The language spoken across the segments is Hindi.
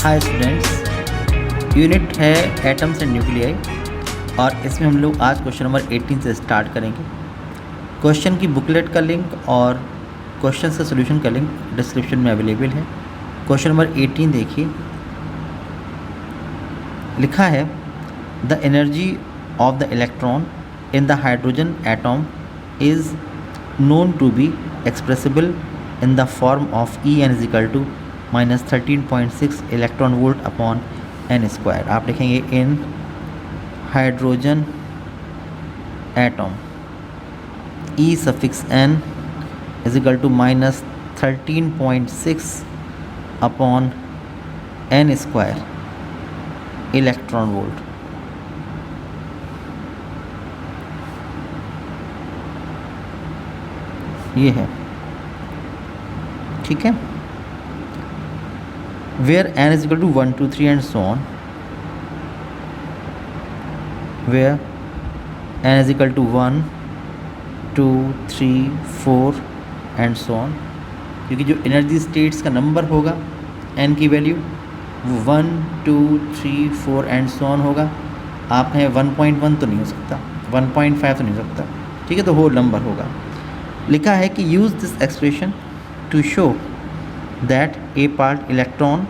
हाय स्टूडेंट्स, यूनिट है एटम्स एंड न्यूक्लियाई और इसमें हम लोग आज क्वेश्चन नंबर 18 से स्टार्ट करेंगे। क्वेश्चन की बुकलेट का लिंक और क्वेश्चन का सोल्यूशन का लिंक डिस्क्रिप्शन में अवेलेबल है। क्वेश्चन नंबर 18 देखिए, लिखा है the energy of the electron in the hydrogen atom is known to be expressible in the form of En is equal to minus 13.6 electron volt upon n square। आप लिखेंगे in hydrogen atom E suffix n is equal to minus 13.6 upon n square electron volt. ये है, ठीक है। Where n is equal to 1 2 3 and so on, where n is equal to 1 2 3 4 and so on, क्योंकि जो एनर्जी स्टेट्स का नंबर होगा n की वैल्यू वो 1 2 3 4 एंड सो ऑन होगा। आप हैं 1.1 तो नहीं हो सकता, 1.5 तो नहीं हो सकता, ठीक है, तो होल नंबर होगा। लिखा है कि use this expression to show that a part electron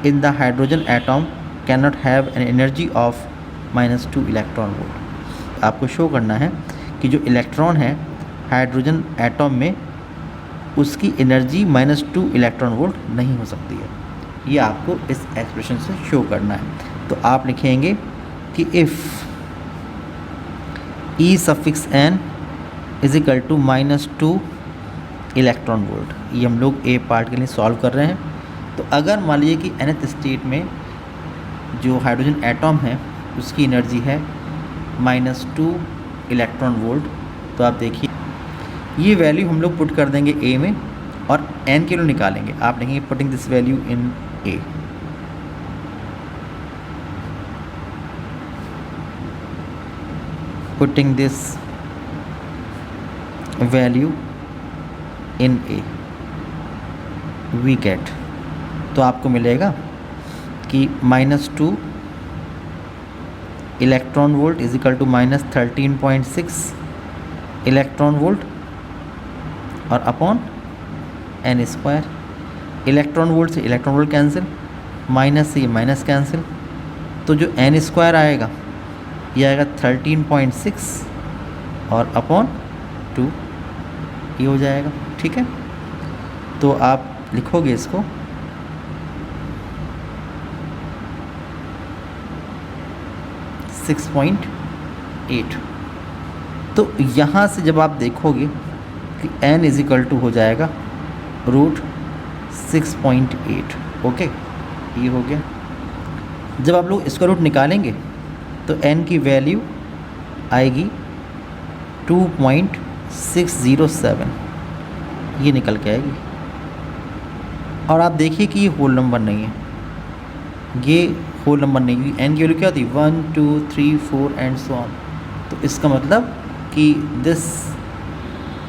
in the hydrogen atom can not have an energy of -2 electron volt. आपको शो करना है कि जो इलेक्ट्रॉन है हाइड्रोजन एटॉम में उसकी एनर्जी -2 इलेक्ट्रॉन वोल्ट नहीं हो सकती है। ये आपको इस एक्सप्रेशन से शो करना है। तो आप लिखेंगे कि if E suffix n is equal to -2 electron volt, ये हम लोग ए पार्ट के लिए सॉल्व कर रहे हैं। तो अगर मान लीजिए कि nth स्टेट में जो हाइड्रोजन एटॉम है उसकी एनर्जी है -2 इलेक्ट्रॉन वोल्ट, तो आप देखिए ये वैल्यू हम लोग पुट कर देंगे ए में और n के लिए निकालेंगे। आप लिखेंगे putting this value in E. Putting this value in A we get, तो आपको मिलेगा कि -2 electron volt is equal to -13.6 electron volt और upon n square. Electron volt से इलेक्ट्रॉन वोल्ट कैंसिल, माइनस से ये माइनस कैंसिल, तो जो n स्क्वायर आएगा ये आएगा 13.6 और अपॉन 2 ये हो जाएगा, ठीक है। तो आप लिखोगे इसको 6.8। तो यहाँ से जब आप देखोगे कि n इज इक्वल टू हो जाएगा √6.8, ओके, ये हो गया। जब आप लोग इसका रूट निकालेंगे तो n की वैल्यू आएगी 2.607, ये निकल के आएगी। और आप देखिए कि ये होल नंबर नहीं है, ये होल नंबर नहीं है। n की वैल्यू क्या होती है 1 2 3 4 एंड सो ऑन। तो इसका मतलब कि this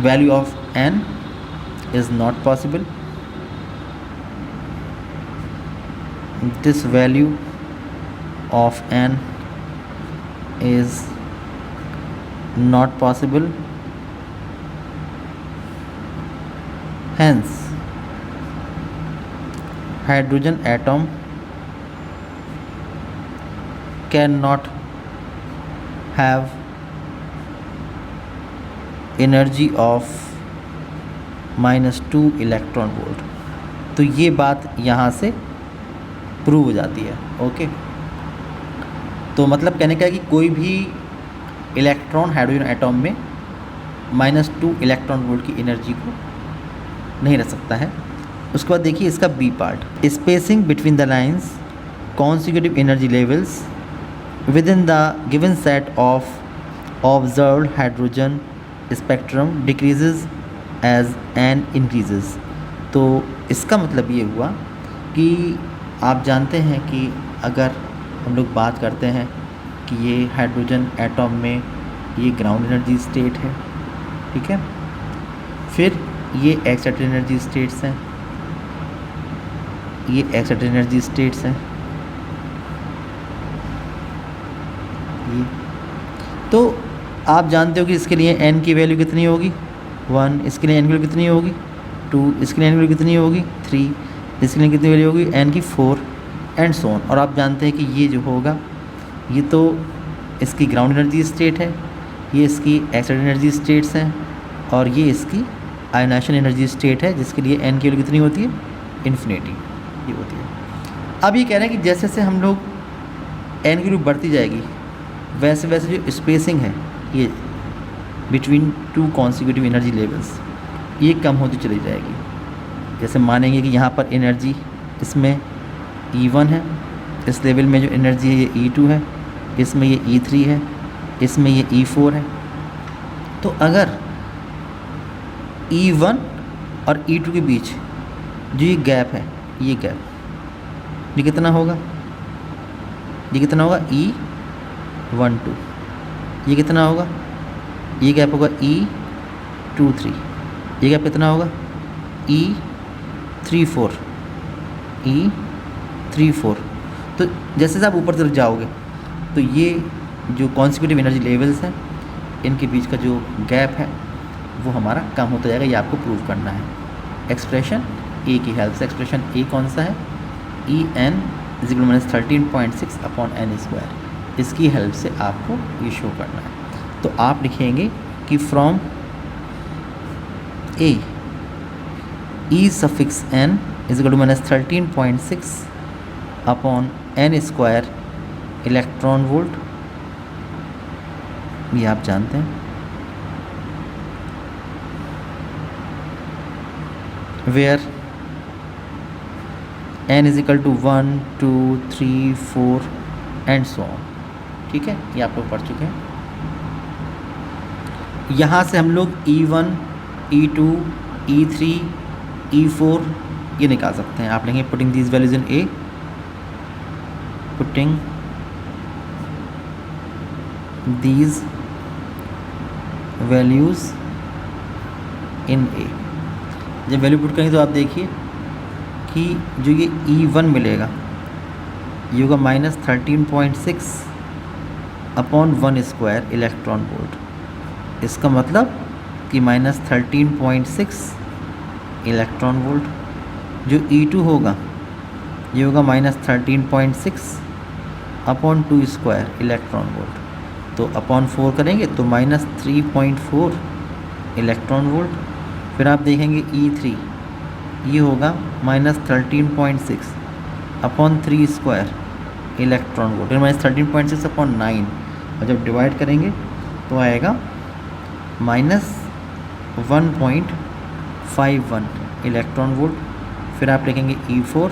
value of n is not possible, this value of n is not possible, hence hydrogen atom cannot have energy of -2 electron volt. तो ये बात यहाँ से प्रूव हो जाती है, ओके। तो मतलब कहने का है कि कोई भी इलेक्ट्रॉन हाइड्रोजन एटॉम में -2 इलेक्ट्रॉन वोल्ट की एनर्जी को नहीं रख सकता है। उसके बाद देखिए इसका B part, spacing between the lines consecutive energy levels within the given set of observed hydrogen spectrum decreases as n increases. तो इसका मतलब ये हुआ कि आप जानते हैं कि अगर हम लोग बात करते हैं कि ये हाइड्रोजन एटॉम में ये ग्राउंड एनर्जी स्टेट है, ठीक है, फिर ये एक्साइटेड एनर्जी स्टेट्स हैं, ये एक्साइटेड एनर्जी स्टेट्स हैं ये। तो आप जानते हो कि इसके लिए n की वैल्यू कितनी होगी 1, इसके लिए n की वैल्यू कितनी होगी 2, इसके लिए n की वैल्यू कितनी होगी 3, इसके लिए कितनी वैल्यू होगी n की 4 एंड सो ऑन। और आप जानते हैं कि ये जो होगा ये तो इसकी ग्राउंड एनर्जी स्टेट है, ये इसकी एक्साइटेड एनर्जी स्टेट्स हैं, और ये इसकी आयनाइजेशन एनर्जी स्टेट है जिसके लिए n की वैल्यू कितनी होती है इन्फिनिटी ये होती है। अब ये कह रहे हैं कि जैसे जैसे हम लोग n की वैल्यू बढ़ती जाएगी वैसे वैसे जो स्पेसिंग है ये between two consecutive energy levels ये कम होती चली जाएगी। जैसे मानेंगे कि यहाँ पर एनर्जी इसमें E1 है, इस लेवल में जो एनर्जी है ये E2 है, इसमें ये E3 है, इसमें ये E4 है। तो अगर E1 और E2 के बीच जो ये गैप है ये गैप ये कितना होगा, ये कितना होगा E12, ये कितना होगा, ये गैप होगा E23, ये गैप कितना होगा E34, E34। तो जैसे जैसे आप ऊपर तरफ जाओगे तो ये जो कॉन्सिक्यूटिव एनर्जी लेवल्स हैं इनके बीच का जो गैप है वो हमारा कम होता जाएगा। ये आपको प्रूव करना है एक्सप्रेशन ए की हेल्प से। एक्सप्रेशन ए कौन सा है En = 13.6/n², इसकी हेल्प से आपको ये शो करना है। तो आप लिखेंगे कि from a E suffix n = -13.6/n² electron volt, ये आप जानते हैं, where n = 1, 2, 3, 4 and so on. ठीक है, ये आप लोग पढ़ चुके हैं। यहाँ से हम लोग E1, E2, E3, E4 ये निकाल सकते हैं। आप लेंगे putting these values in E, putting these values in E. जब वैल्यू पुट करेंगे तो आप देखिए कि जो ये E1 मिलेगा ये होगा -13.6/1² इलेक्ट्रॉन वोल्ट। इसका मतलब कि -13.6 इलेक्ट्रॉन वोल्ट। जो E2 होगा ये होगा -13.6/2² इलेक्ट्रॉन वोल्ट। तो अपॉन 4 करेंगे तो -3.4 इलेक्ट्रॉन वोल्ट। फिर आप देखेंगे E3 ये होगा -13.6/3² इलेक्ट्रॉन वोल्ट, -13.6/9, और जब डिवाइड करेंगे तो आएगा -1.51 इलेक्ट्रॉन वोल्ट। फिर आप लिखेंगे E4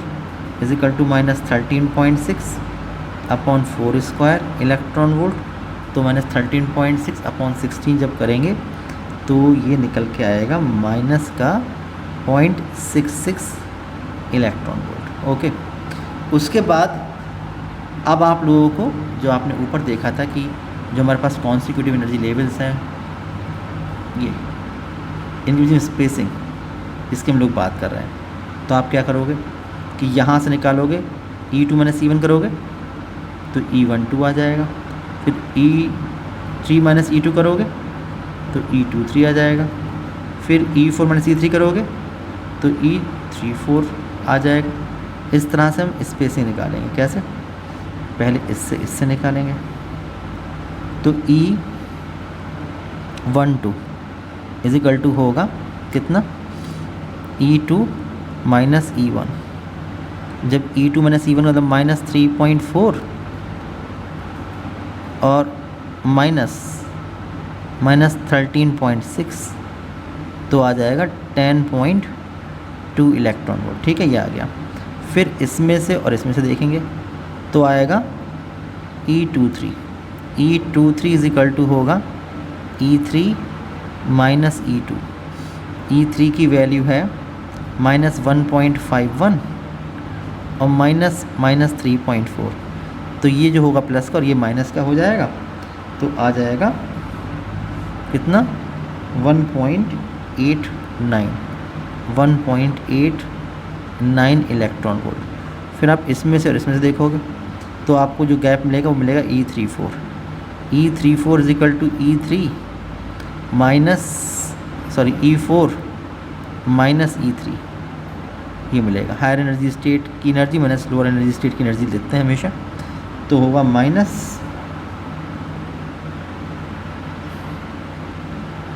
= -13.6/4² इलेक्ट्रॉन वोल्ट। तो -13.6/16 जब करेंगे तो ये निकल के आएगा -0.66 इलेक्ट्रॉन वोल्ट। ओके, उसके बाद अब आप लोगों को जो आपने ऊपर देखा था कि जो हमारे पास कॉन्सिक्यूटिव एनर्जी लेवल्स हैं ये इनकी जो स्पेसिंग इसकी हम लोग बात कर रहे हैं। तो आप क्या करोगे कि यहाँ से निकालोगे E2 - E1 करोगे तो E12 आ जाएगा। फिर E3 - E2 करोगे तो E23 आ जाएगा। फिर E4 - E3 करोगे तो E34 आ जाएगा। इस तरह से हम स्पेसिंग निकालेंगे। कैसे? पहले इससे निकालेंगे तो E12 = होगा कितना E2 - E1। जब E2 - E1 मतलब -3.4 और -13.6 तो आ जाएगा 10.2 इलेक्ट्रॉन वोल्ट। ठीक है, ये आ गया। फिर इसमें से और इसमें से देखेंगे तो आएगा E23। E23 = होगा E3 - E2। E3 की वैल्यू है -1.51 और -3.4। तो ये जो होगा प्लस का और ये माइनस का हो जाएगा तो आ जाएगा कितना 1.89 इलेक्ट्रॉन वोल्ट। फिर आप इसमें से और इसमें से देखोगे तो आपको जो गैप मिलेगा वो मिलेगा E34। E34 is equal to E3 minus E4 minus E3, ये मिलेगा। हायर एनर्जी स्टेट की energy minus lower energy state की एनर्जी लेते हैं हमेशा, तो होगा माइनस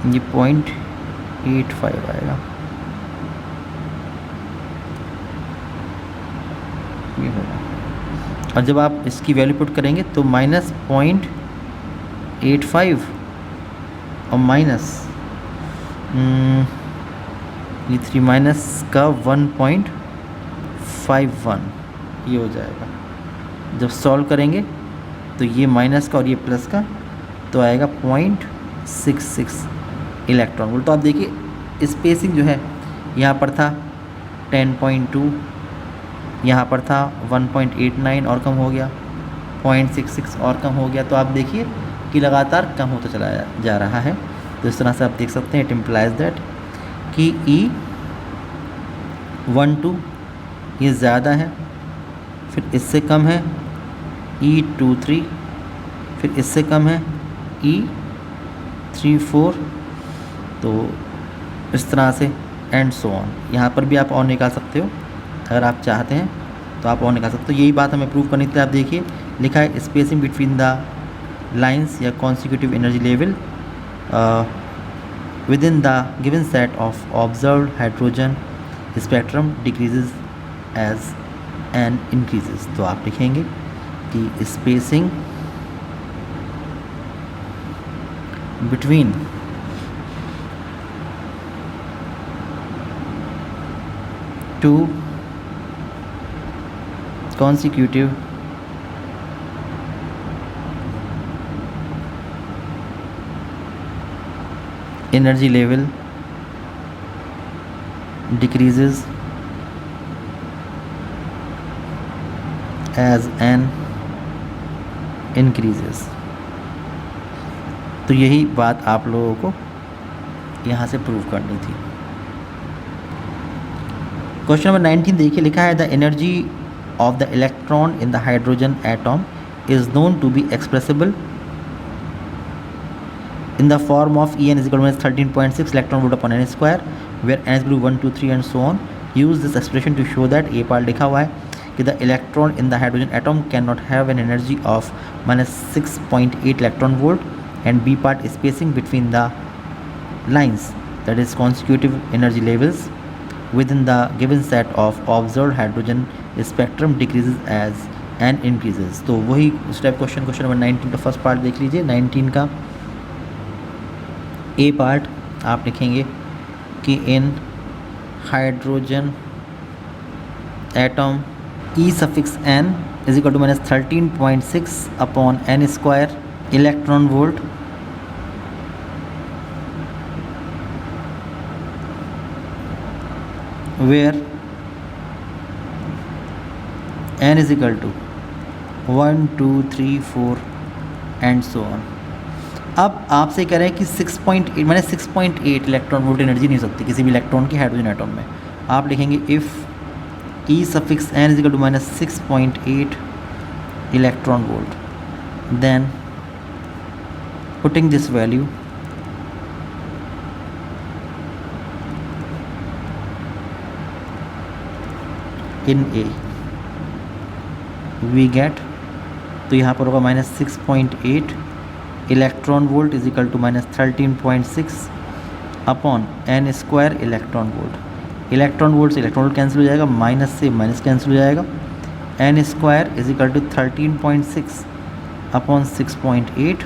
ये 0.85 आएगा, ये होगा। और जब आप इसकी वैल्यू पुट करेंगे तो माइनस 0.85 और माइनस ये 3 माइनस का 1.51 ये हो जाएगा। जब सॉल्व करेंगे तो ये माइनस का और ये प्लस का तो आएगा 0.66 इलेक्ट्रॉन वोल्ट। तो आप देखिए स्पेसिंग जो है यहाँ पर था 10.2, यहाँ पर था 1.89 और कम हो गया, 0.66 और कम हो गया। तो आप देखिए कि लगातार कम होता चला जा रहा है। तो इस तरह से आप देख सकते हैं, इट इम्प्लाइज दैट कि E12 ये ज़्यादा है, फिर इससे कम है E23, फिर इससे कम है E34। तो इस तरह से एंड सो ऑन। यहाँ पर भी आप और निकाल सकते हो, अगर आप चाहते हैं तो आप और निकाल सकते हो। यही बात हमें प्रूव करनी थी। आप देखिए लिखा है स्पेसिंग बिटवीन द लाइंस या consecutive energy level within the given set of observed hydrogen spectrum decreases as n increases। तो आप लिखेंगे कि spacing between two consecutive energy level decreases as n increases। तो यही बात आप लोगों को यहाँ से प्रूव करनी थी। क्वेश्चन नंबर 19 देखिए, लिखा है the energy of the electron in the hydrogen atom is known to be expressible in the form of En is equal to -13.6 electron volt upon n square, where n is equal to 1, 2, 3 and so on. Use this expression to show that A part लिखा हुआ है कि the electron in the hydrogen atom cannot have an energy of -6.8 electron volt, and B part is spacing between the lines, that is consecutive energy levels within the given set of observed hydrogen spectrum decreases as n increases। तो वही उस टाइप क्वेश्चन नंबर 19 का फर्स्ट पार्ट देख लीजिए। 19 का ए पार्ट आप लिखेंगे कि in hydrogen atom E suffix n is equal to -13.6 upon n square electron volt, where n is equal to 1, 2, 3, 4 and so on. अब आपसे कह रहे हैं कि 6.8 इलेक्ट्रॉन वोल्ट एनर्जी नहीं हो सकती किसी भी इलेक्ट्रॉन की हाइड्रोजन एटम में। आप लिखेंगे if E suffix n is equal to -6.8 electron volt, then putting this value in A we get, तो यहाँ पर होगा -6.8 electron volt is equal to -13.6 upon n square electron volt. Electron volt से इलेक्ट्रॉन वोल्ट कैंसिल हो जाएगा, माइनस से माइनस कैंसिल हो जाएगा। n square is equal to 13.6 upon 6.8,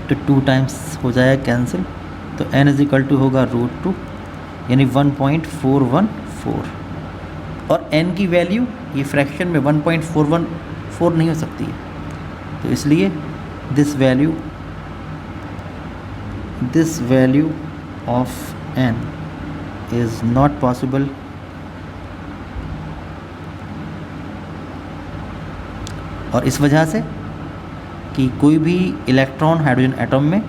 तो 2 टाइम्स हो जाएगा कैंसिल, तो n इज इक्वल टू होगा √2 यानी 1.414। और n की वैल्यू ये फ्रैक्शन में 1.414 नहीं हो सकती है, तो इसलिए this value of n is not possible, और इस वजह से कि कोई भी इलेक्ट्रॉन हाइड्रोजन एटम में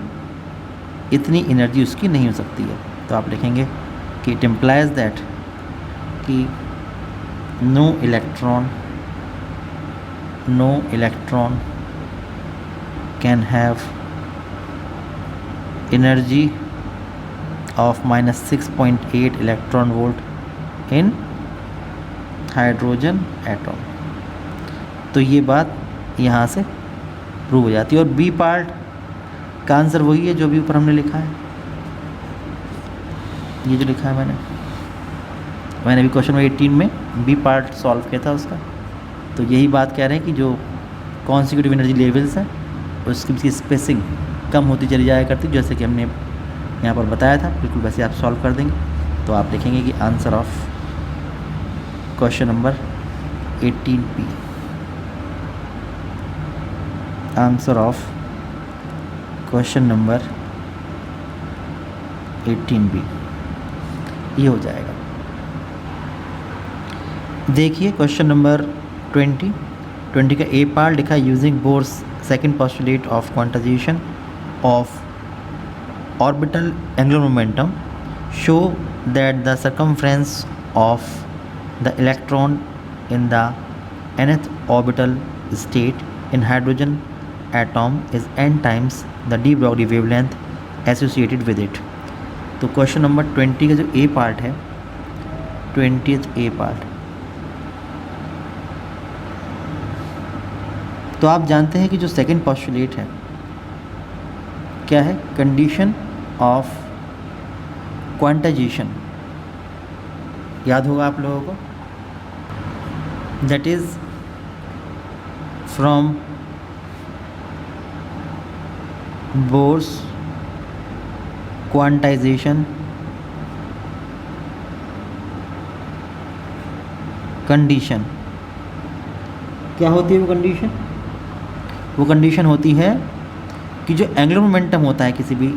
इतनी एनर्जी उसकी नहीं हो सकती है। तो आप लिखेंगे कि इट इम्प्लाइज दैट कि no electron can have energy of -6.8 electron volt in hydrogen atom. तो ये बात यहाँ से प्रूव हो जाती है। और बी पार्ट का आंसर वही है जो भी ऊपर हमने लिखा है, ये जो लिखा है मैंने अभी क्वेश्चन नंबर 18 में बी पार्ट सॉल्व किया था उसका। तो यही बात कह रहे हैं कि जो कॉन्सिक्यूटिव एनर्जी लेवल्स हैं उसकी स्पेसिंग कम होती चली जाया करती, जैसे कि हमने यहाँ पर बताया था। बिल्कुल वैसे आप सॉल्व कर देंगे तो आप लिखेंगे कि answer of question number 18B, answer of question number 18B ये हो जाएगा। देखिए क्वेश्चन नंबर 20 का ए पार्ट लिखा है using Bohr's second postulate of quantization of orbital angular momentum show that the circumference of the electron in the nth orbital state in hydrogen atom is n times the de Broglie wavelength associated with it। तो क्वेश्चन नंबर 20 का जो ए पार्ट है, 20th ए पार्ट, तो आप जानते हैं कि जो सेकंड पोस्टुलेट है क्या है, कंडीशन ऑफ क्वांटाइजेशन, याद होगा आप लोगों को, that is from Bohr's quantization condition. क्या होती है वो कंडीशन? वो कंडीशन होती है कि जो एंगुलर मोमेंटम होता है किसी भी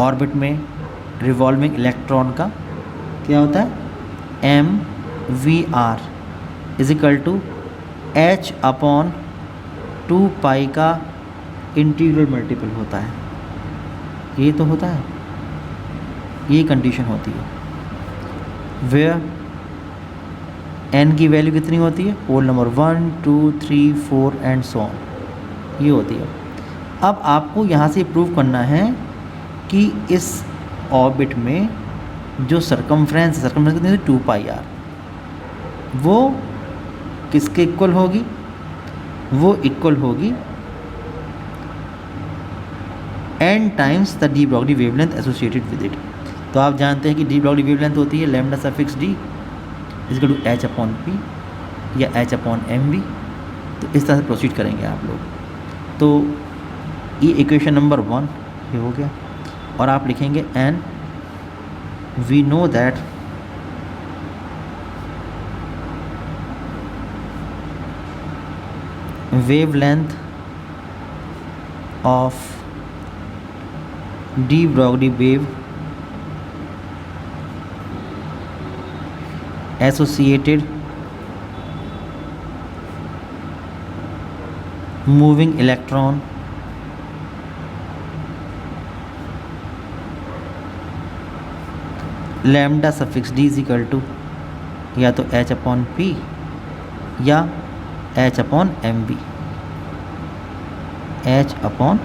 ऑर्बिट में रिवॉल्विंग इलेक्ट्रॉन का, क्या होता है, mvr is equal to h upon 2 का इंटीग्रल मल्टीपल होता है। ये तो होता है, ये कंडीशन होती है वेयर n की वैल्यू कितनी होती है, पोल नंबर 1 2 3 4 एंड सो ऑन, ये होती है। अब आपको यहाँ से प्रूव करना है कि इस ऑर्बिट में जो सर्कमफ्रेंस कितनी है, 2πr, वो किसके इक्वल होगी, वो इक्वल होगी n times the de Broglie wavelength associated with it. तो आप जानते हैं कि डी ब्रॉगली वेवलेंथ होती है lambda suffix D equal to h upon P या h अपॉन mv। तो इस तरह से प्रोसीड करेंगे आप लोग। तो ये इक्वेशन नंबर 1 ये हो गया, और आप लिखेंगे n we know that wavelength of de Broglie wave associated moving electron lambda suffix D is equal to या तो h अपॉन पी या h upon M V, h upon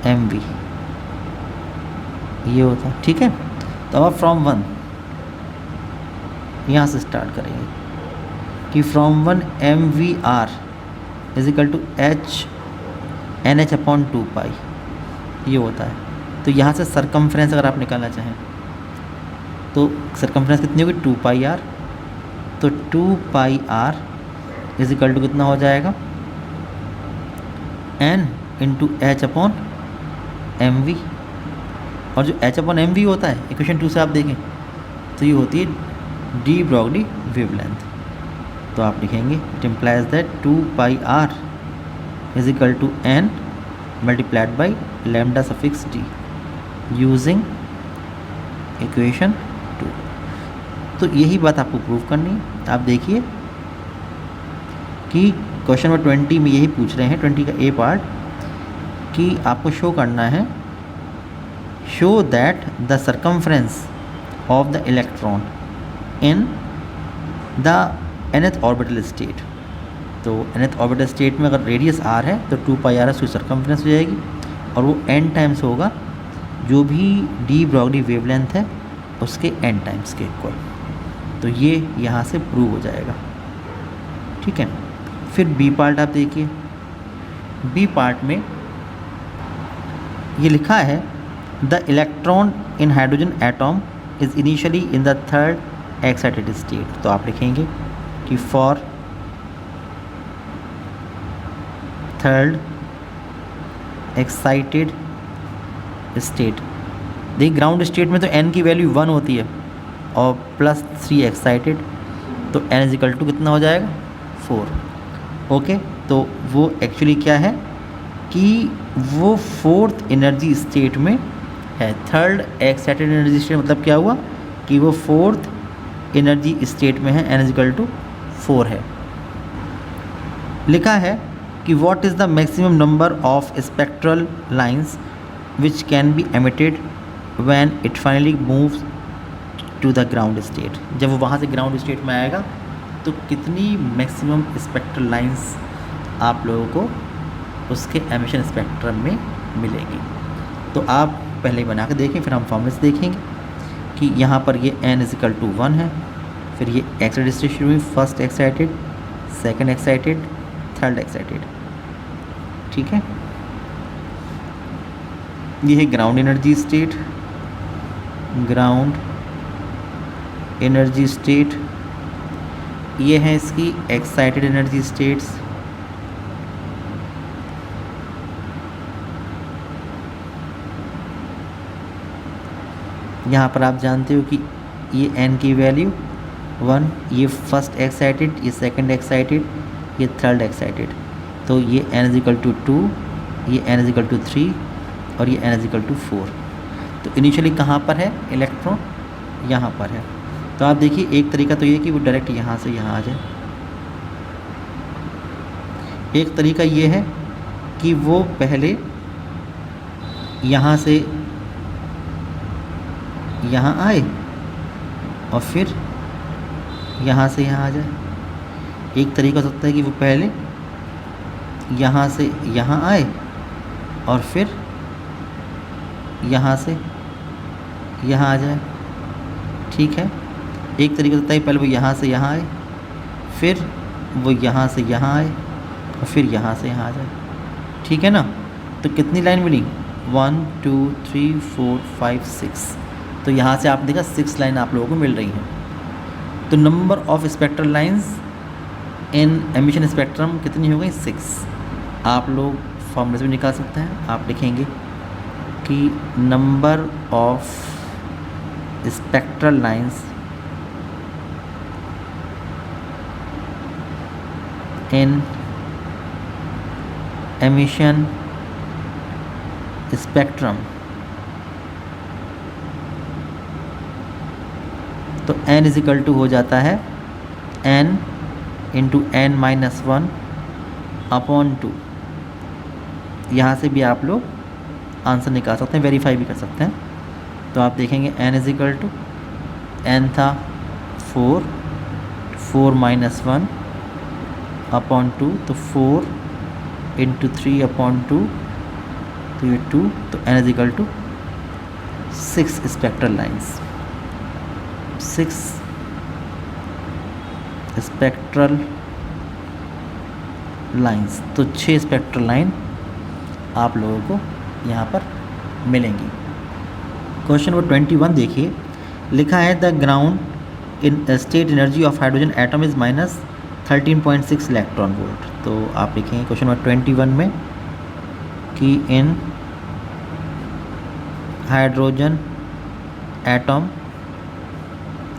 M V ये होता है। ठीक है, तो अब फ्रॉम 1 यहाँ से स्टार्ट करेंगे कि from 1 M V R is equal to h N H upon 2 ये होता है। तो यहाँ से सरकमफ्रेंस अगर आप निकालना चाहें तो सरकमफ्रेंस कितनी होगी, 2πr। तो 2πr इज इक्वल टू कितना हो जाएगा, n into H upon M V. और जो h अपॉन एम वी होता है इक्वेशन 2 से आप देखें तो ये होती है डी ब्रॉगली वेवलेंथ। तो आप लिखेंगे it implies that 2πr is equal to n multiplied by lambda suffix D using equation 2। तो यही बात आपको प्रूव करनी है। आप देखिए कि क्वेश्चन नंबर 20 में यही पूछ रहे हैं, 20 का ए पार्ट, कि आपको शो करना है, show that the circumference of the electron in the nth orbital state, तो nth ऑर्बिटल स्टेट में अगर रेडियस r है तो 2 पाई r उसकी सर्कम्फ्रेंस हो जाएगी और वो n टाइम्स होगा जो भी डी ब्रॉगली वेवलेंथ है उसके n टाइम्स के इक्वल। तो ये यहाँ से प्रूव हो जाएगा, ठीक है। फिर बी पार्ट आप देखिए, बी पार्ट में ये लिखा है the electron in hydrogen atom is initially in the third excited state. तो आप लिखेंगे कि फॉर थर्ड एक्साइटेड स्टेट, देखिए ग्राउंड स्टेट में तो n की वैल्यू 1 होती है और प्लस 3 एक्साइटेड, तो n इज इक्वल टू कितना हो जाएगा 4। ओके, तो वो एक्चुअली क्या है कि वो फोर्थ एनर्जी स्टेट में है। थर्ड एक्साइटेड एनर्जी स्टेट मतलब क्या हुआ कि वो फोर्थ एनर्जी स्टेट में है, n इज इक्वल टू 4 है। लिखा है कि what is the maximum number of spectral lines which can be emitted when it finally moves to the ground state. जब वो वहाँ से ग्राउंड स्टेट में आएगा तो कितनी मैक्सिमम स्पेक्ट्रल लाइंस आप लोगों को उसके एमिशन स्पेक्ट्रम में मिलेंगी। तो आप पहले बना के देखें, फिर हम फॉर्मूले से देखेंगे कि यहाँ पर ये n इज इक्वल टू 1 है, फिर ये एक्साइटेड स्टेट शुरू हुई, first excited, second excited, third excited, ठीक है। ये है ground energy state, ground energy state, ये है इसकी एक्साइटेड एनर्जी स्टेट्स, यहाँ पर आप जानते हो कि ये n की वैल्यू 1, ये फर्स्ट एक्साइटेड, ये सेकंड एक्साइटेड, ये थर्ड एक्साइटेड, तो ये n इज इक्वल टू 2, ये n इज इक्वल टू 3 और ये n इज इक्वल टू 4। तो इनिशियली कहाँ पर है इलेक्ट्रॉन, यहाँ पर है। तो आप देखिए एक तरीका तो ये कि वो डायरेक्ट यहाँ से यहाँ आ जाए, एक तरीका ये है कि वो पहले यहाँ से यहाँ आए और फिर यहाँ से यहाँ आ जाए। एक तरीका हो सकता है कि वो पहले यहाँ से यहाँ आए और फिर यहाँ से यहाँ आ जाए, ठीक है। एक तरीका होता है पहले वो यहाँ से यहाँ आए, फिर वो यहाँ से यहाँ आए और फिर यहाँ से यहाँ आ जाए, ठीक है ना। तो कितनी लाइन मिली 1 2 3 4 5 6, तो यहाँ से आप देखा 6 लाइन आप लोगों को मिल रही हैं। तो number of spectral lines in emission spectrum कितनी हो गई 6। आप लोग फॉर्मूले से भी निकाल सकते हैं, आप लिखेंगे कि number of spectral lines in emission spectrum, तो n इज इक्वल टू हो जाता है n into n minus 1 upon 2। यहाँ से भी आप लोग आंसर निकाल सकते हैं, वेरीफाई भी कर सकते हैं। तो आप देखेंगे n is equal to n था 4 माइनस 1 अपॉन 2, तो 4 इंटू 3 अपॉन 2, तो ये 2, तो n is equal to 6 spectral lines, 6 spectral lines. तो 6 स्पेक्ट्रल लाइन आप लोगों को यहाँ पर मिलेंगी। क्वेश्चन नंबर 21 देखिए, लिखा है the ground in state energy of hydrogen atom is minus 13.6 electron volt. तो आप लिखेंगे क्वेश्चन नंबर 21 में कि in hydrogen atom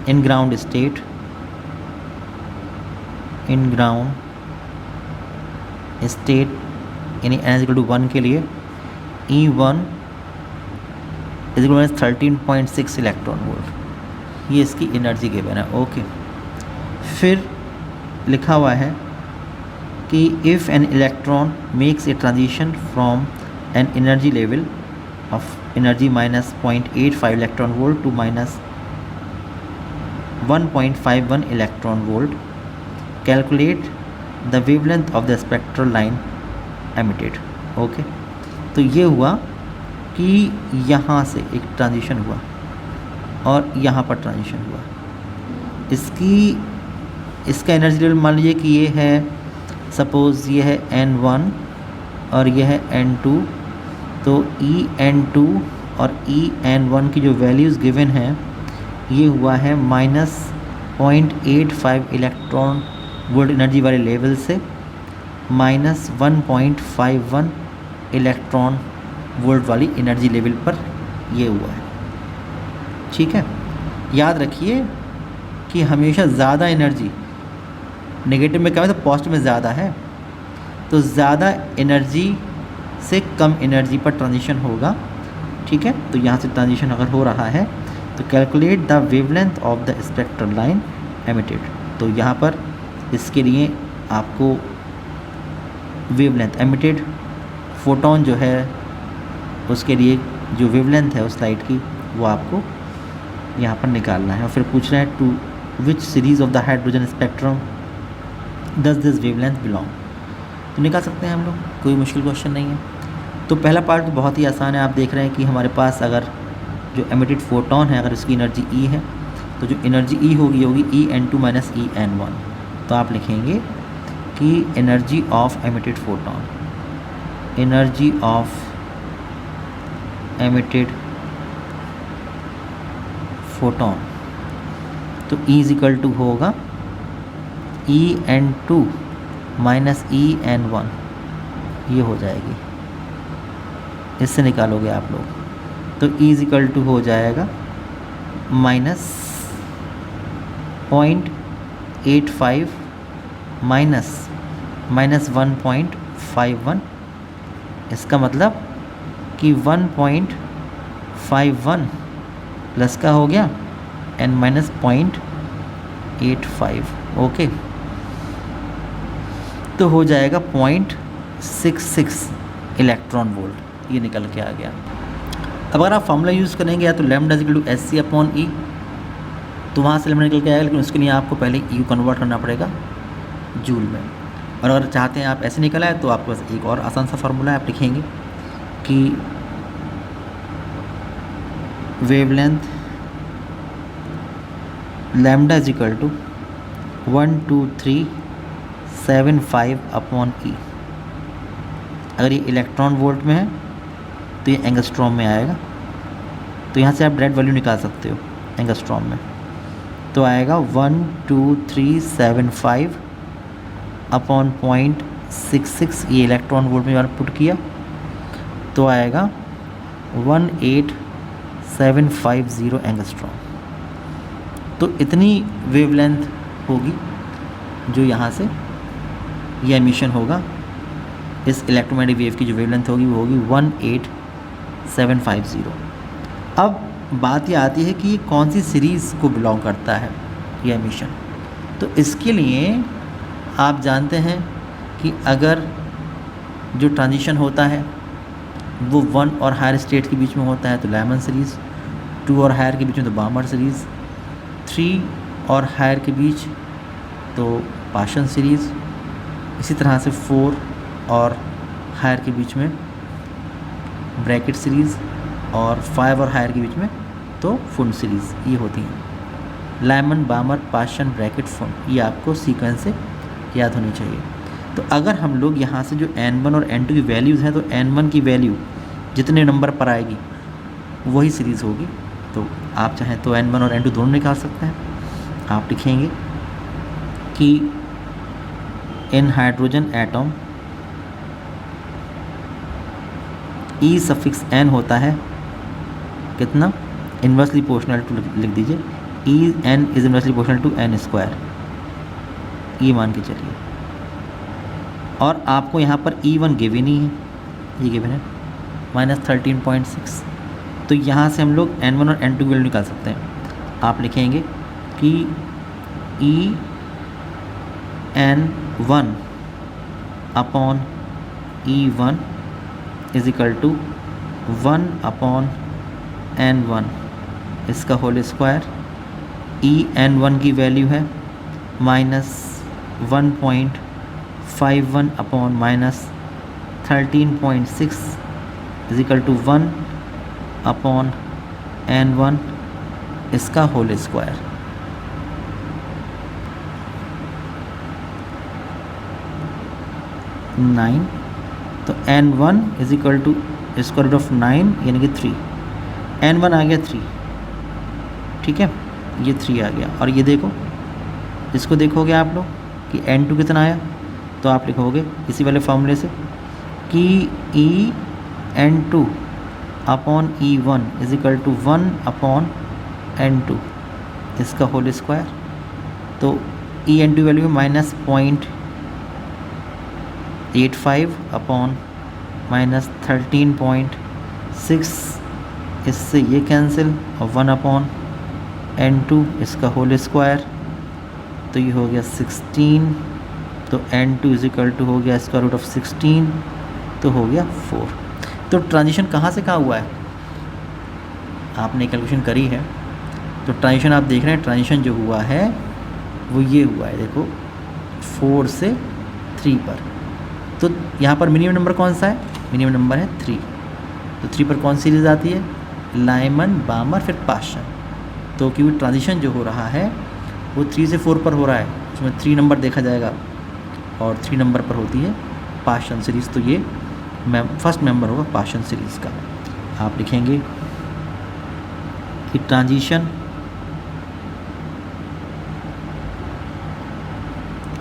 in ground state, in ground state यानी n इज इक्वल टू 1 के लिए E1 is equal to 13.6 electron volt, ये इसकी एनर्जी गिवन है। ओके, फिर लिखा हुआ है कि if an electron makes a transition from an energy level of energy minus 0.85 electron volt to minus 1.51 electron volt. Calculate the wavelength of the spectral line emitted. Okay, तो ये हुआ कि यहाँ से एक ट्रांजिशन हुआ और यहाँ पर ट्रांजिशन हुआ। इसका एनर्जी लेवल मान लीजिए कि ये है, सपोज़ ये है N1 और ये है N2, तो EN2 और EN1 की जो वैल्यूज़ गिवन है ये हुआ है -0.85 इलेक्ट्रॉन वोल्ट एनर्जी वाले लेवल से -1.51 इलेक्ट्रॉन वोल्ट वाली एनर्जी लेवल पर ये हुआ है। ठीक है, याद रखिए कि हमेशा ज़्यादा एनर्जी नेगेटिव में कम है तो पॉजिटिव में ज़्यादा है, तो ज़्यादा एनर्जी से कम एनर्जी पर ट्रांजिशन होगा। ठीक है, तो यहाँ से ट्रांजिशन अगर हो रहा है तो calculate the wavelength of the spectral line emitted. तो यहाँ पर इसके लिए आपको वेवलेंथ एमिटेड फोटोन जो है उसके लिए जो वेवलेंथ है उस लाइट की वो आपको यहाँ पर निकालना है। और फिर पूछ रहा है to which series of the hydrogen spectrum does this wavelength belong. तो निकाल सकते हैं हम लोग, कोई मुश्किल क्वेश्चन नहीं है। तो पहला पार्ट तो बहुत ही आसान है। आप देख रहे हैं कि हमारे पास अगर जो एमिटेड फोटोन है अगर उसकी एनर्जी E है तो जो एनर्जी E होगी EN2 माइनस EN1। तो आप लिखेंगे कि energy of emitted photon, energy of emitted photon, तो E इक्वल टू होगा EN2 माइनस EN1, ये हो जाएगी, इससे निकालोगे आप लोग तो E इक्वल टू हो जाएगा -0.85 माइनस -1.51। इसका मतलब कि 1.51 प्लस का हो गया n माइनस 0.85। ओके, तो हो जाएगा 0.66 इलेक्ट्रॉन वोल्ट, ये निकल के आ गया। अब अगर आप फॉर्मूला यूज़ करेंगे या तो lambda equal to SC upon E, तो वहाँ से लैम्डा निकल के आएगा, लेकिन उसके लिए आपको पहले E कन्वर्ट करना पड़ेगा जूल में। और अगर चाहते हैं आप ऐसे निकल आए तो आपके पास एक और आसान सा फार्मूला है, आप लिखेंगे कि wavelength lambda is equal to 12375 upon E। अगर ये इलेक्ट्रॉन वोल्ट में है तो ये एंगस्ट्रॉम में आएगा, तो यहाँ से आप डायरेक्ट वैल्यू निकाल सकते हो एंगस्ट्रॉम में। तो आएगा 12375 अपॉन 0.66, ये इलेक्ट्रॉन वोल्ट में पुट किया तो आएगा 18750 एंगस्ट्रॉम। तो इतनी वेवलेंथ होगी जो यहाँ से ये एमिशन होगा, इस इलेक्ट्रोमैग्नेटिक वेव की जो वेवलेंथ होगी वो होगी 18750। अब बात ये आती है कि ये कौन सी सीरीज़ को बिलोंग करता है ये एमिशन। तो इसके लिए आप जानते हैं कि अगर जो ट्रांजिशन होता है वो 1 और हायर स्टेट के बीच में होता है तो लैमन सीरीज़, 2 और हायर के बीच में तो बामर सीरीज़, 3 और हायर के बीच तो पाशन सीरीज़, इसी तरह से 4 और हायर के बीच में ब्रैकेट सीरीज़, और 5 और हायर के बीच में तो फुंड सीरीज़, ये होती हैं। लाइमन, बामर, पाशन, ब्रैकेट, फुंड, ये आपको सीक्वेंस से याद होनी चाहिए। तो अगर हम लोग यहाँ से जो N1 और N2 की वैल्यूज़ हैं तो N1 की वैल्यू जितने नंबर पर आएगी वही सीरीज़ होगी। तो आप चाहें तो N1 और N2 दोनों निकाल सकते हैं। आप लिखेंगे कि in hydrogen atom E suffix n होता है कितना, इन्वर्सली प्रोपोर्शनल टू, लिख दीजिए En is inversely proportional to n square, ये मान के चलिए। और आपको यहाँ पर E1 गिवन ही है, ये गिवन है -13.6। तो यहाँ से हम लोग N1 और N2 की वैल्यू निकाल सकते हैं। आप लिखेंगे कि En1 upon E1 is equal to 1 upon N1 इसका होल स्क्वायर En1 की वैल्यू है -1.51 upon -13.6 is equal to 1 upon N1 इसका होल स्क्वायर। नाइन, तो N1 is equal to square root of 9 यानी कि 3। N1 आ गया 3, ठीक है, ये 3 आ गया। और ये देखो, इसको देखोगे आप लोग कि N2 कितना आया, तो आप लिखोगे इसी वाले फॉर्मूले से कि En2 upon E1 is equal to 1 upon N2 इसका होल स्क्वायर। तो En2 वैल्यू है -0.85 अपॉन -13.6, इससे ये कैंसिल और 1 अपॉन N2 इसका होल स्क्वायर, तो ये हो गया 16। तो N2 इज इक्वल टू हो गया स्क्वायर रूट ऑफ 16, तो हो गया 4। तो ट्रांजिशन कहाँ से कहाँ हुआ है, आपने कैलकुलेशन करी है, तो ट्रांजिशन आप देख रहे हैं, ट्रांजिशन जो हुआ है वो ये हुआ है, देखो 4 से 3 पर। तो यहाँ पर मिनिमम नंबर कौन सा है, मिनिमम नंबर है 3। तो 3 पर कौन सी सीरीज आती है, लाइमन, बामर, फिर पाशन। तो क्योंकि ट्रांजिशन जो हो रहा है वो 3 से 4 पर हो रहा है, उसमें 3 नंबर देखा जाएगा और 3 नंबर पर होती है पाशन सीरीज़। तो ये फर्स्ट मेंबर होगा पाशन सीरीज़ का। आप लिखेंगे कि transition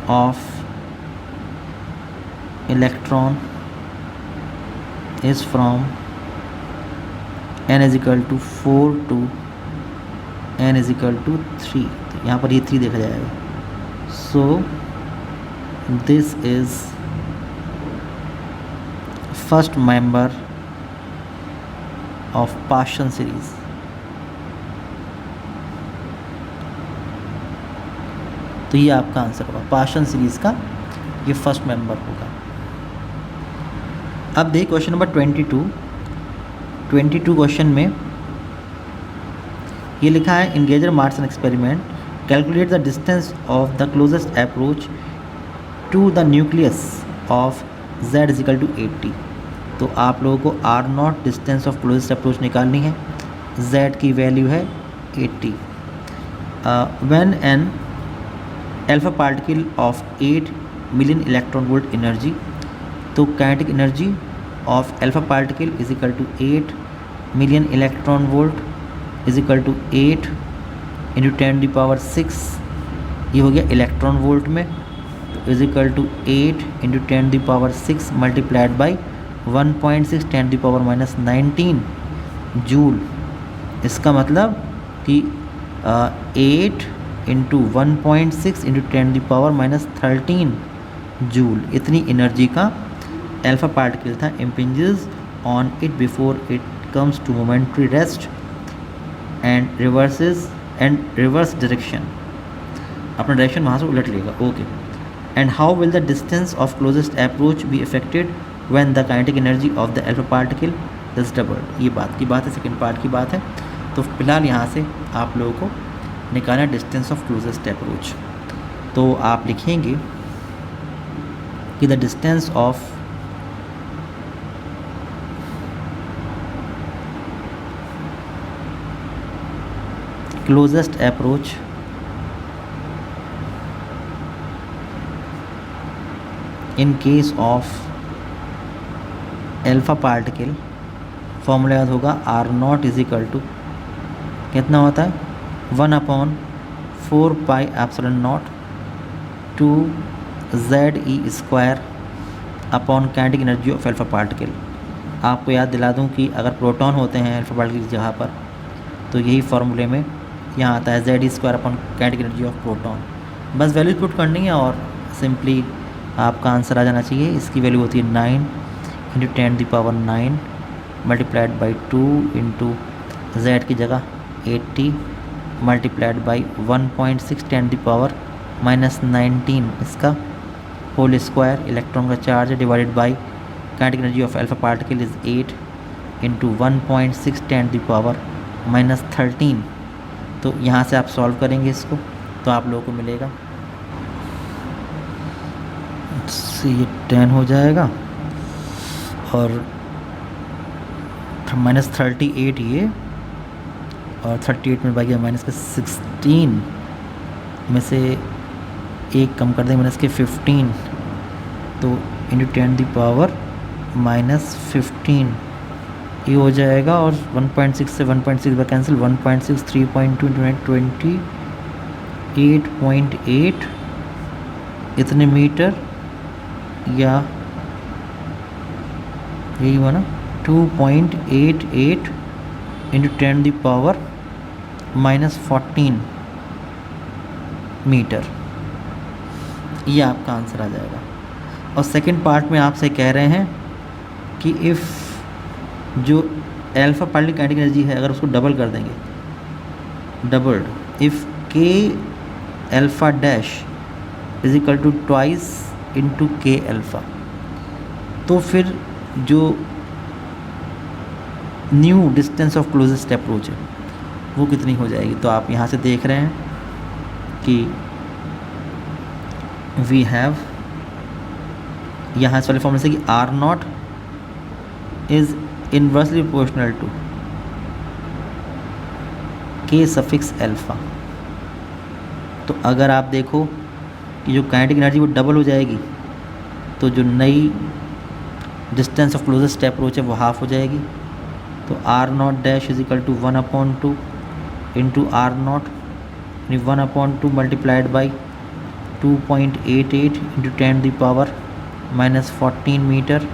of electron is from n is equal to 4 टू n इज इक्वल टू 3। तो यहाँ पर ये 3 देखा जाएगा। So this is first member of Paschen series. तो ये आपका आंसर होगा, पाशन सीरीज का ये फर्स्ट मेंबर होगा। अब देखिए क्वेश्चन नंबर 22 क्वेश्चन में ये लिखा है, in Geiger Marsden experiment calculate the distance of the closest approach to the nucleus of z is equal to 80। तो आप लोगों को R0 distance of closest approach निकालनी है, z की वैल्यू है 80। When an alpha particle of 8 million electron volt energy, तो kinetic energy of alpha particle is equal to 8 million electron volt is equal to 8 into 10⁶, ये हो गया इलेक्ट्रॉन वोल्ट में, तो is equal to 8 into 10⁶ multiplied by 1.6 10⁻⁻19 joule. इसका मतलब कि 8 इंटू 1.6 इंटू 10⁻⁻13 जूल, इतनी एनर्जी का अल्फा पार्टिकल था impinges on it before it comes to momentary rest and reverse direction, अपना डायरेक्शन वहाँ से उलट लेगा। Okay, and how will the distance of closest approach be affected when the kinetic energy of the alpha particle is doubled. ये बात की बात है, सेकेंड पार्ट की बात है। तो फिलहाल यहाँ से आप लोगों को निकालना डिस्टेंस ऑफ क्लोजेस्ट अप्रोच। तो आप लिखेंगे कि the distance of closest approach in case of alpha particle, formula याद होगा R0 इज इक्वल टू कितना होता है 1/4πε0 two ZE square upon kinetic energy of alpha particle. आपको याद दिला दूं कि अगर प्रोटॉन होते हैं अल्फा पार्टिकल की जगह पर, तो यही फार्मूले में यहाँ आता है ZE square upon kinetic energy of proton. बस वैल्यू पुट करनी है और सिंपली आपका आंसर आ जाना चाहिए। इसकी वैल्यू होती है 9 into 10⁹ multiplied by 2 into Z की जगह 80 मल्टीप्लाइड बाई 1.6 10⁻⁻19 इसका होल स्क्वायर, इलेक्ट्रॉन का charge divided by kinetic energy of alpha particle is 8 into 1.6 10⁻⁻13 तो यहाँ से आप सॉल्व करेंगे इसको तो आप लोगों को मिलेगा, ये 10 हो जाएगा और -38 ये, और 38 में बाकी माइनस के 16 में से एक कम कर देंगे, माइनस के 15, तो इंटू 10⁻⁻15 ये हो जाएगा। और 1.6 से 1.6 बार कैंसिल, 1.6 3.2 28.8 इतने मीटर, या यही हुआ ना 2.88 इंटू 10⁻⁻14 मीटर, ये आपका आंसर आ जाएगा। और सेकंड पार्ट में आपसे कह रहे हैं कि इफ़ जो अल्फा पार्टिकल काइनेटिक एनर्जी है अगर उसको डबल कर देंगे, doubled, if K alpha dash is equal to twice into K alpha, तो फिर जो new distance of closest approach है वो कितनी हो जाएगी। तो आप यहाँ से देख रहे हैं कि वी हैव यहाँ इस वाले फॉर्मूले से कि R0 is inversely proportional to K suffix alpha. तो अगर आप देखो कि जो काइनेटिक एनर्जी वो डबल हो जाएगी, तो जो नई डिस्टेंस ऑफ क्लोजेस्ट अप्रोच है वो हाफ हो जाएगी। तो R0 dash is equal to 1/2 into R0, 1/2 multiplied by 2.88 into 10⁻⁻14 metre,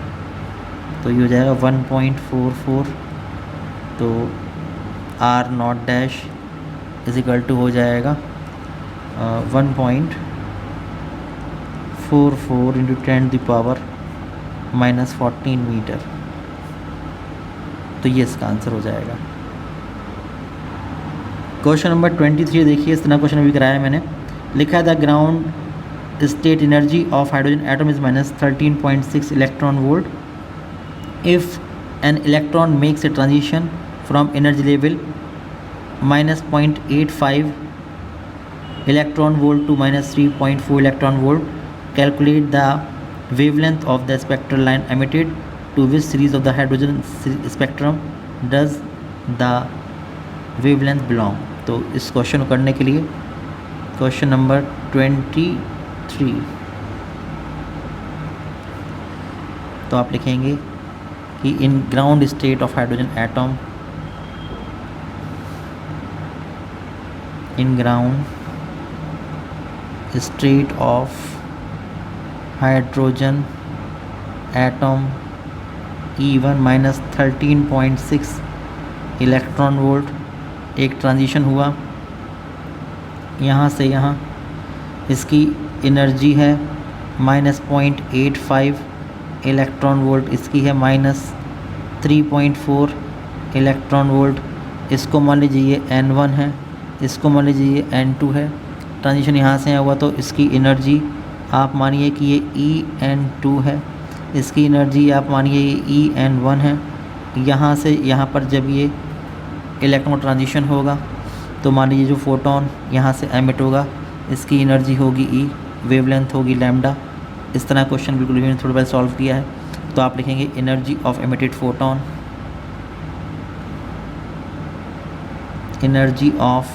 तो ये हो जाएगा 1.44। तो R0 dash is equal to हो जाएगा 1.44 इंटू 10⁻⁻14 मीटर, तो ये इसका आंसर हो जाएगा। क्वेश्चन नंबर 23 देखिए, इस तरह क्वेश्चन अभी कराया मैंने। लिखा है the ground state energy of hydrogen atom is -13.6 electron volt if an electron makes a transition from energy level -0.85 electron volt to -3.4 electron volt, calculate the wavelength of the spectral line emitted, to which series of the hydrogen spectrum does the wavelength belong। तो इस क्वेश्चन को करने के लिए क्वेश्चन नंबर 23, तो आप लिखेंगे कि in ground state of hydrogen atom, in ground state of hydrogen atom E1 -13.6 electron volt, एक ट्रांजिशन हुआ यहाँ से यहाँ, इसकी एनर्जी है -0.85 इलेक्ट्रॉन वोल्ट, इसकी है -3.4 इलेक्ट्रॉन वोल्ट। इसको मान लीजिए ये N1 है, इसको मान लीजिए ये N2 है। ट्रांजिशन यहाँ से हुआ तो इसकी एनर्जी आप मानिए कि ये En2 है, इसकी एनर्जी आप मानिए ये En1 है। यहाँ से यहाँ पर जब ये इलेक्ट्रॉन ट्रांजिशन होगा तो मान लीजिए जो फोटोन यहाँ से एमिट होगा, इसकी एनर्जी होगी E, वेवलेंथ होगी लैम्डा। इस तरह क्वेश्चन बिल्कुल भी थोड़ा पहले सॉल्व किया है। तो आप लिखेंगे energy of emitted photon, energy of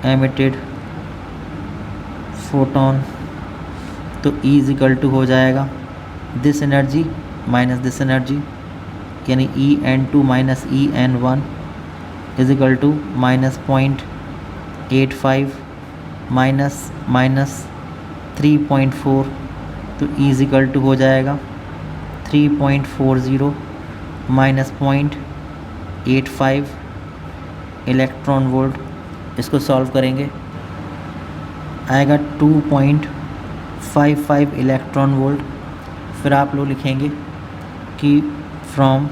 emitted photon, तो E इज इक्वल टू हो जाएगा this energy minus this energy, यानी En2 minus En1 is equal to -0.85 minus 3.4, तो E इज इक्वल टू हो जाएगा 3.40 माइनस 0.85 इलेक्ट्रॉन वोल्ट। इसको सॉल्व करेंगे आएगा 2.55 इलेक्ट्रॉन वोल्ट। फिर आप लोग लिखेंगे कि फ्रॉम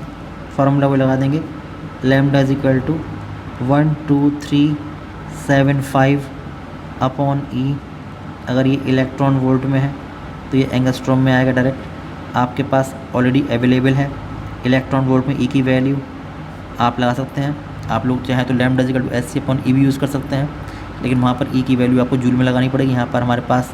फार्मूला वो लगा देंगे lambda is equal to 12375 upon E। अगर ये इलेक्ट्रॉन वोल्ट में है तो ये एंगस्ट्रॉम में आएगा डायरेक्ट। आपके पास ऑलरेडी अवेलेबल है इलेक्ट्रॉन वोल्ट में E की वैल्यू, आप लगा सकते हैं। आप लोग चाहें तो lambda equal to H C upon E भी यूज़ कर सकते हैं, लेकिन वहाँ पर ई की वैल्यू आपको जूल में लगानी पड़ेगी। यहाँ पर हमारे पास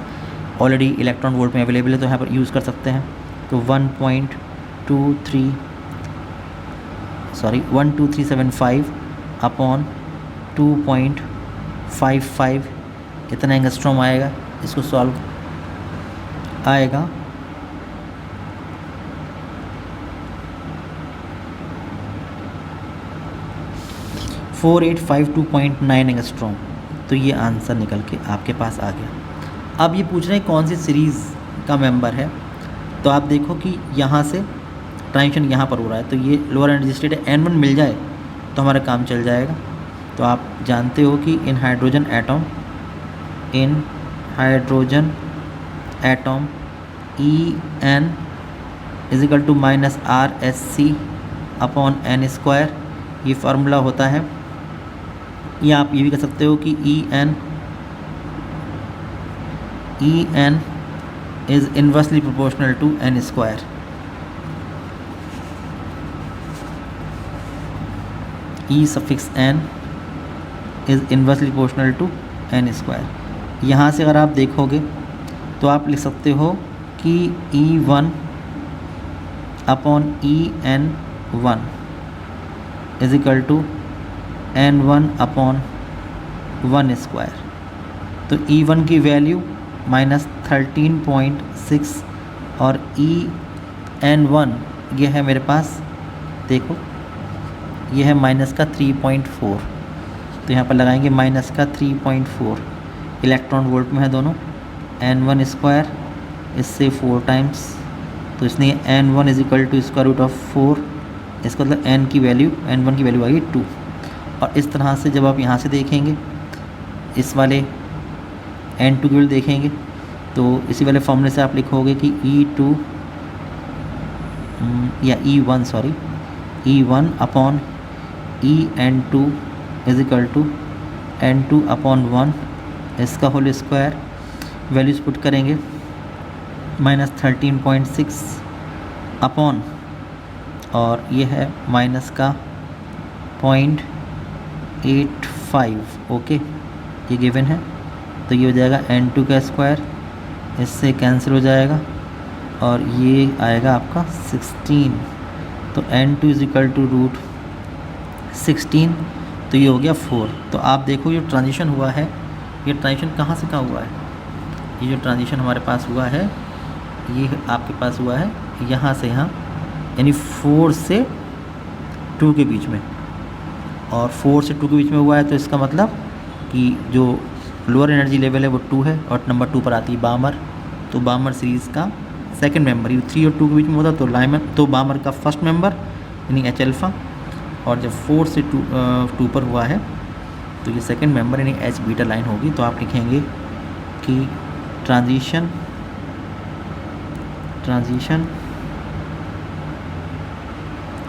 ऑलरेडी इलेक्ट्रॉन वोल्ट में अवेलेबल है, तो यहाँ पर यूज़ कर सकते हैं। तो 12375 अपॉन 2.55 इतना एंगस्ट्रॉम आएगा। इसको सॉल्व आएगा 4852.9 एंगस्ट्रॉम। तो ये आंसर निकल के आपके पास आ गया। अब ये पूछ रहे हैं कौन सी सीरीज़ का मेंबर है। तो आप देखो कि यहाँ से ट्रांजिशन यहाँ पर हो रहा है, तो ये लोअर एनर्जी स्टेट है, N1 मिल जाए तो हमारा काम चल जाएगा। तो आप जानते हो कि in hydrogen atom En is equal to minus RSC upon n²। ये फार्मूला होता है। या आप ये भी कह सकते हो कि En is inversely proportional to n²। E suffix n is inversely proportional to n²। यहाँ से अगर आप देखोगे तो आप लिख सकते हो कि E1 upon En1 is equal to n1 upon 1²। तो E1 की वैल्यू -13.6 और En1 ये है मेरे पास, देखो ये है -3.4। तो यहाँ पर लगाएंगे -3.4। इलेक्ट्रॉन वोल्ट में है दोनों, n1² इससे 4 टाइम्स, तो इसने n1 is equal to square root of 4। इसका मतलब n की वैल्यू, n1 की वैल्यू आएगी 2। और इस तरह से जब आप यहाँ से देखेंगे इस वाले n2 की वैल्यू देखेंगे तो इसी वाले फॉर्मूले से आप लिखोगे कि E1 upon En2 is equal to n2 upon 1 इसका होल स्क्वायर। वैल्यूज़ पुट करेंगे -13.6 अपॉन, और ये है माइनस का 0.85। ओके, ये गिवन है। तो ये हो जाएगा n2 का स्क्वायर, इससे कैंसिल हो जाएगा और ये आएगा आपका 16। तो n2 is equal to root 16। तो ये हो गया 4। तो आप देखो ये ट्रांजिशन हुआ है, ये ट्रांजिशन कहाँ से कहाँ हुआ है। ये जो ट्रांजिशन हमारे पास हुआ है ये आपके पास हुआ है यहाँ से यहाँ, यानी 4 से 2 के बीच में। और 4 से 2 के बीच में हुआ है तो इसका मतलब कि जो लोअर एनर्जी लेवल है वो 2 है और नंबर 2 पर आती है बामर। तो बामर सीरीज़ का सेकंड मेंबर, ये 3 और 2 के बीच में होता तो बामर का फर्स्ट मेंबर यानी H अल्फ़ा। और जब 4 से 2 पर हुआ है तो ये सेकंड मेंबर यानी H बीटा लाइन होगी। तो आप लिखेंगे कि transition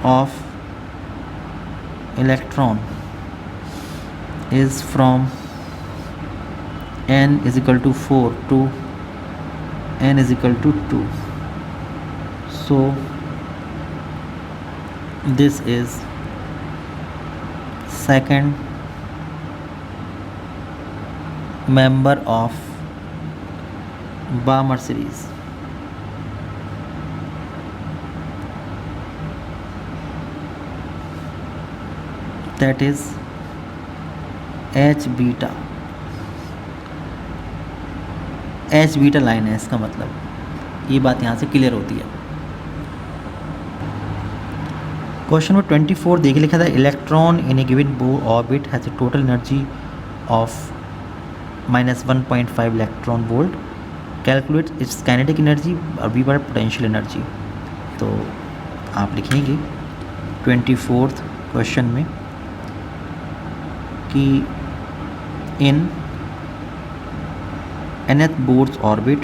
of electron is from n is equal to 4 to n is equal to 2. So this is second member of Balmer series. That is H beta line है। इसका मतलब ये बात यहाँ से क्लियर होती है। क्वेश्चन नंबर 24 देखिए, लिखा था electron in A given Bohr orbit has a total energy of -1.5 electron volt. Calculate its kinetic energy और वी बार पोटेंशियल एनर्जी। तो आप लिखेंगे 24th क्वेश्चन में कि इन nth Bohr's orbit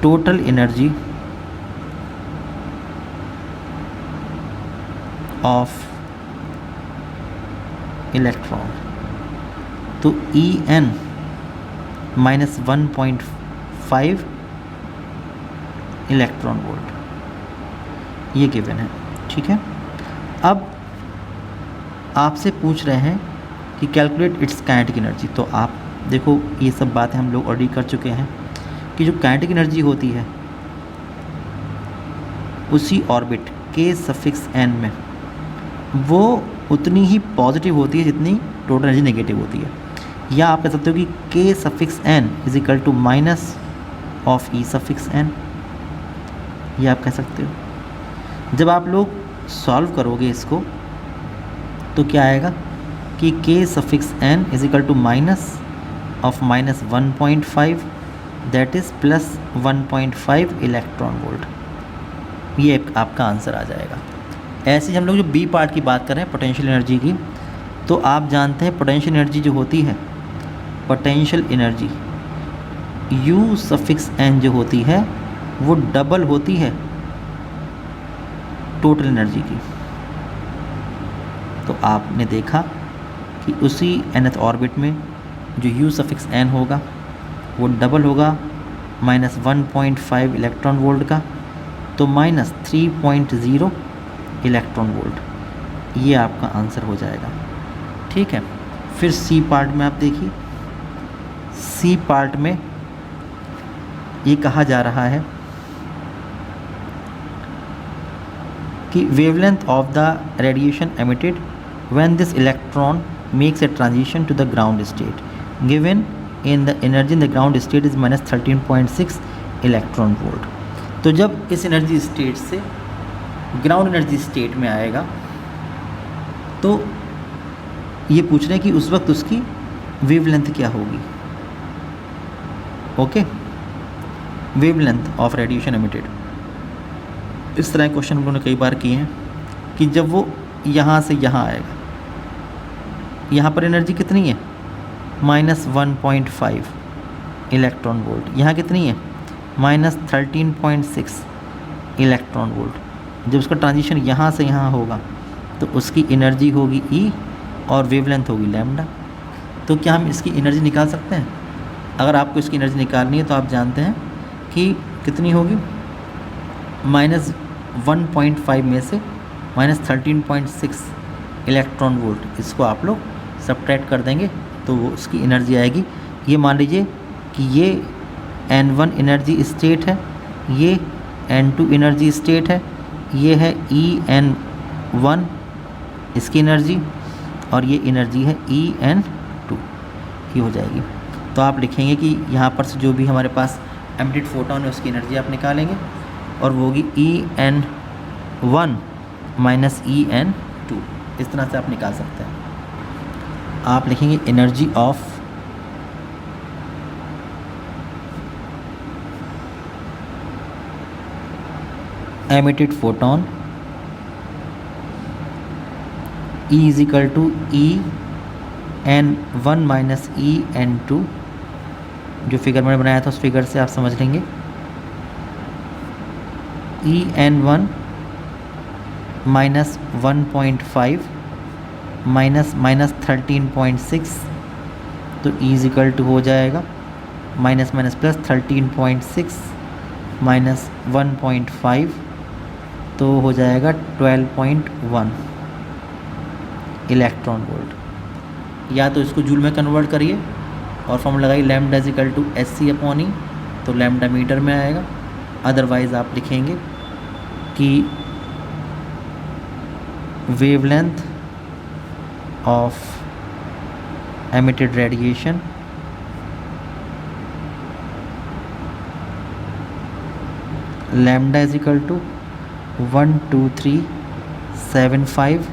total energy of electron, तो En -1.5 इलेक्ट्रॉन वोल्ट। ये गिवन है, ठीक है। अब आपसे पूछ रहे हैं कि कैलकुलेट इट्स काइनेटिक एनर्जी। तो आप देखो ये सब बातें हम लोग ऑलरेडी कर चुके हैं कि जो काइनेटिक एनर्जी होती है उसी ऑर्बिट के सफिक्स एन में वो उतनी ही पॉजिटिव होती है जितनी टोटल एनर्जी नेगेटिव होती है। या आप कह सकते हो कि K suffix n is equal to minus of E suffix n, ये आप कह सकते हो। जब आप लोग सॉल्व करोगे इसको तो क्या आएगा कि K suffix n is equal to minus of minus 1.5 that is plus 1.5 electron volt. ये आपका आंसर आ जाएगा। ऐसे ही हम लोग जो बी पार्ट की बात कर रहे हैं पोटेंशियल एनर्जी की, तो आप जानते हैं पोटेंशियल एनर्जी जो होती है, potential energy U suffix n जो होती है वो डबल होती है टोटल एनर्जी की। तो आपने देखा कि उसी nth ऑर्बिट में जो U सफिक्स एन होगा वो डबल होगा माइनस 1.5 इलेक्ट्रॉन वोल्ट का, तो माइनस 3.0 इलेक्ट्रॉन वोल्ट, ये आपका आंसर हो जाएगा, ठीक है। फिर सी पार्ट में आप देखिए, सी पार्ट में ये कहा जा रहा है कि wavelength of the radiation emitted when this electron makes a transition to the ground state given in the energy in the ground state is minus 13.6 electron volt. तो जब इस एनर्जी स्टेट से ग्राउंड एनर्जी स्टेट में आएगा तो ये पूछ रहे हैं कि उस वक्त उसकी वेवलेंथ क्या होगी। Okay, wavelength of radiation emitted. इस तरह क्वेश्चन हम लोगों ने कई बार किए हैं कि जब वो यहाँ से यहाँ आएगा, यहाँ पर एनर्जी कितनी है माइनस 1.5 इलेक्ट्रॉन वोल्ट, यहाँ कितनी है माइनस 13.6 इलेक्ट्रॉन वोल्ट। जब उसका ट्रांजिशन यहाँ से यहाँ होगा तो उसकी एनर्जी होगी ई और वेवलेंथ होगी लैम्डा। तो क्या हम इसकी एनर्जी निकाल सकते हैं? अगर आपको इसकी एनर्जी निकालनी है तो आप जानते हैं कि कितनी होगी, माइनस 1.5 में से माइनस 13.6 इलेक्ट्रॉन वोल्ट, इसको आप लोग सब्ट्रैक्ट कर देंगे तो वो उसकी एनर्जी आएगी। ये मान लीजिए कि ये N1 एनर्जी स्टेट है, ये N2 एनर्जी स्टेट है, ये है EN1 इसकी एनर्जी, और ये एनर्जी है EN2, ये हो जाएगी। तो आप लिखेंगे कि यहाँ पर से जो भी हमारे पास एमिटेड फोटोन है उसकी एनर्जी आप निकालेंगे और वो होगी EN1 माइनस EN2। इस तरह से आप निकाल सकते हैं। आप लिखेंगे energy of emitted photon E is equal to EN1 minus EN2। जो फिगर मैंने बनाया था उस फिगर से आप समझ लेंगे। EN1 माइनस 1.5 माइनस 13.6, तो E इज इक्वल टू हो जाएगा माइनस माइनस प्लस 13.6 माइनस 1.5, तो हो जाएगा 12.1 इलेक्ट्रॉन वोल्ट। या तो इसको जूल में कन्वर्ट करिए और फॉर्मूला लगाइए lambda is equal to SC upon E, तो लैम्डा मीटर में आएगा। अदरवाइज़ आप लिखेंगे कि wavelength of emitted radiation lambda is equal to 12375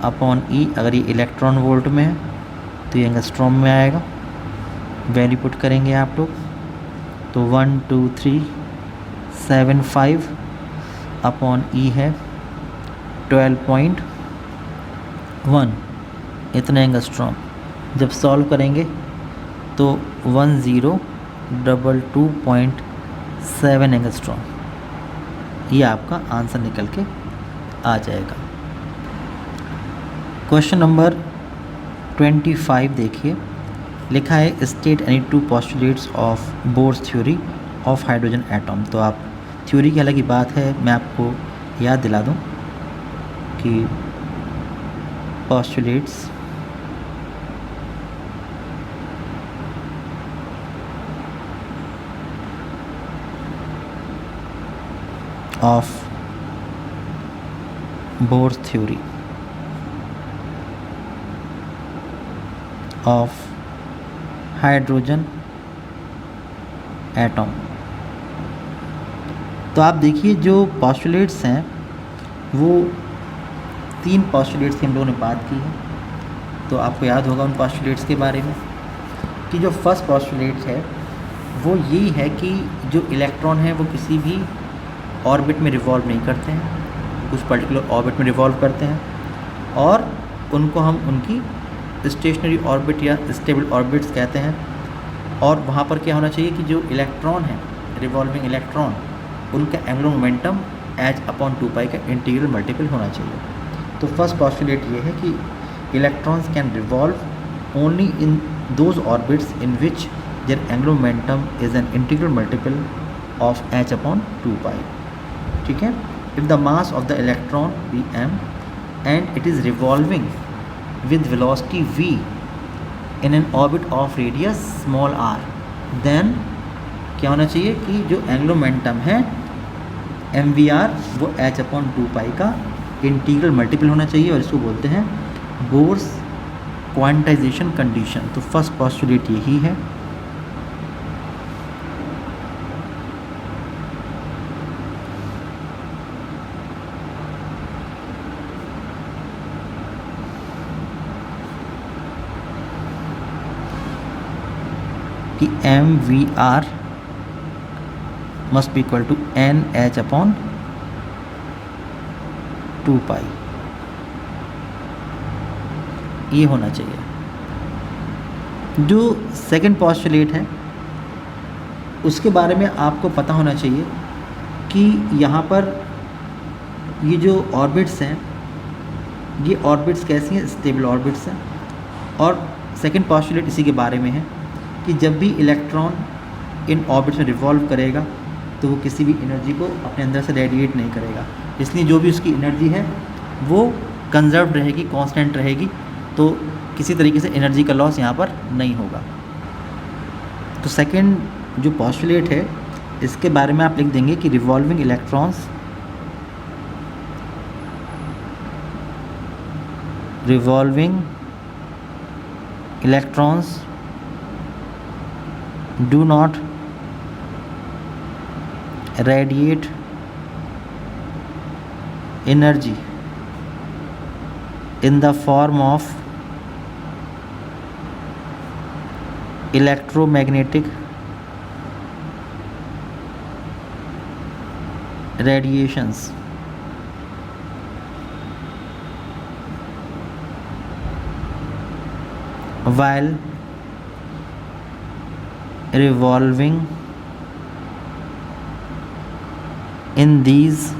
upon E. अगर ये इलेक्ट्रॉन वोल्ट में है तो ये एंगस्ट्रॉम में आएगा। वैल्यू पुट करेंगे आप लोग तो 12375 अपॉन ई है 12.1 इतना एंगस्ट्रॉम। जब सॉल्व करेंगे तो 1022.7 एंगस्ट्रॉम, ये आपका आंसर निकल के आ जाएगा। क्वेश्चन नंबर 25 देखिए, लिखा है state any two postulates of bourse theory of hydrogen atom. तो आप थ्योरी की हालांकि बात है, मैं आपको याद दिला दूं कि postulates of Bohr's theory of hydrogen atom. तो आप देखिए जो पॉस्टुलेट्स हैं वो 3 पॉस्टुलेट्स की हम लोगों ने बात की है। तो आपको याद होगा उन पॉस्टुलेट्स के बारे में कि जो फर्स्ट पॉस्टुलेट है वो यही है कि जो इलेक्ट्रॉन है वो किसी भी ऑर्बिट में रिवॉल्व नहीं करते हैं, कुछ पर्टिकुलर ऑर्बिट में रिवॉल्व करते हैं और उनको हम उनकी स्टेशनरी ऑर्बिट या स्टेबल ऑर्बिट्स कहते हैं। और वहाँ पर क्या होना चाहिए कि जो इलेक्ट्रॉन है, रिवॉल्विंग इलेक्ट्रॉन, उनका एंगुलर मोमेंटम h/2π का इंटीग्रल मल्टीपल होना चाहिए। तो फर्स्ट पॉस्टुलेट ये है कि electrons can revolve only in those orbits in which their angular momentum is an integral multiple of h/2π। ठीक है। If the mass of the electron be m and it is revolving with velocity v in an orbit of radius small r, then क्या होना चाहिए कि जो एंगुलर मोमेंटम है mvr वो h/2π का इंटीग्रल मल्टीपल होना चाहिए और इसको बोलते हैं बोर्स क्वांटाइजेशन कंडीशन। तो फर्स्ट पॉस्टुलेट यही है। कि mvr must be equal to nh/2π, ये होना चाहिए। जो सेकंड पॉस्टुलेट है उसके बारे में आपको पता होना चाहिए कि यहाँ पर ये जो ऑर्बिट्स हैं ये ऑर्बिट्स कैसी हैं, स्टेबल ऑर्बिट्स हैं। और सेकंड पॉस्टुलेट इसी के बारे में है कि जब भी इलेक्ट्रॉन इन ऑर्बिट्स में रिवॉल्व करेगा तो वो किसी भी एनर्जी को अपने अंदर से रेडिएट नहीं करेगा, इसलिए जो भी उसकी एनर्जी है वो कंजर्व रहेगी, कांस्टेंट रहेगी। तो किसी तरीके से एनर्जी का लॉस यहाँ पर नहीं होगा। तो सेकंड जो पॉस्टुलेट है इसके बारे में आप लिख देंगे कि revolving electrons do not radiate energy in the form of electromagnetic radiations while revolving in these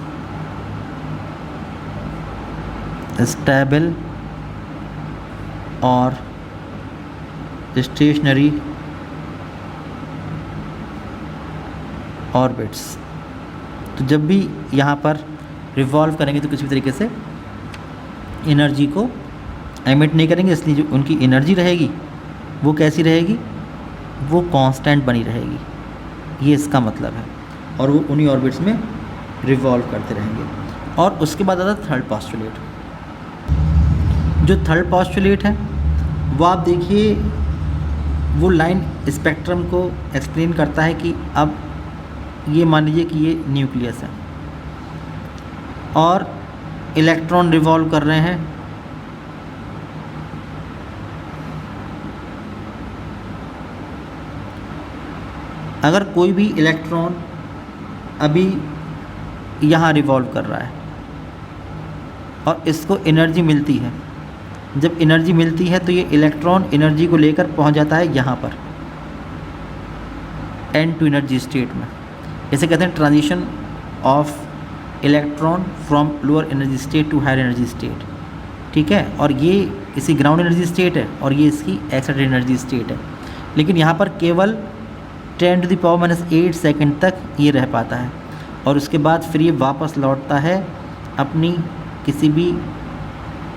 stable or stationary orbits। तो जब भी यहाँ पर रिवॉल्व करेंगे तो किसी भी तरीके से एनर्जी को एमिट नहीं करेंगे, इसलिए जो उनकी एनर्जी रहेगी वो कैसी रहेगी, वो कांस्टेंट बनी रहेगी, ये इसका मतलब है। और वो उन्हीं ऑर्बिट्स में रिवॉल्व करते रहेंगे। और उसके बाद आता थर्ड पॉस्टुलेट। जो थर्ड पॉस्टुलेट है वो आप देखिए वो लाइन स्पेक्ट्रम को एक्सप्लेन करता है कि अब ये मान लीजिए कि ये न्यूक्लियस है और इलेक्ट्रॉन रिवॉल्व कर रहे हैं। अगर कोई भी इलेक्ट्रॉन अभी यहाँ रिवॉल्व कर रहा है और इसको एनर्जी मिलती है, जब एनर्जी मिलती है तो ये इलेक्ट्रॉन एनर्जी को लेकर पहुँच जाता है यहाँ पर N2 एनर्जी स्टेट में। इसे कहते हैं transition of electron from lower energy state to higher energy state. ठीक है। और ये इसी ग्राउंड एनर्जी स्टेट है और ये इसकी एक्साइटेड एनर्जी स्टेट है। लेकिन यहाँ पर केवल 10⁻⁸ सेकंड तक ये रह पाता है और उसके बाद फिर ये वापस लौटता है अपनी किसी भी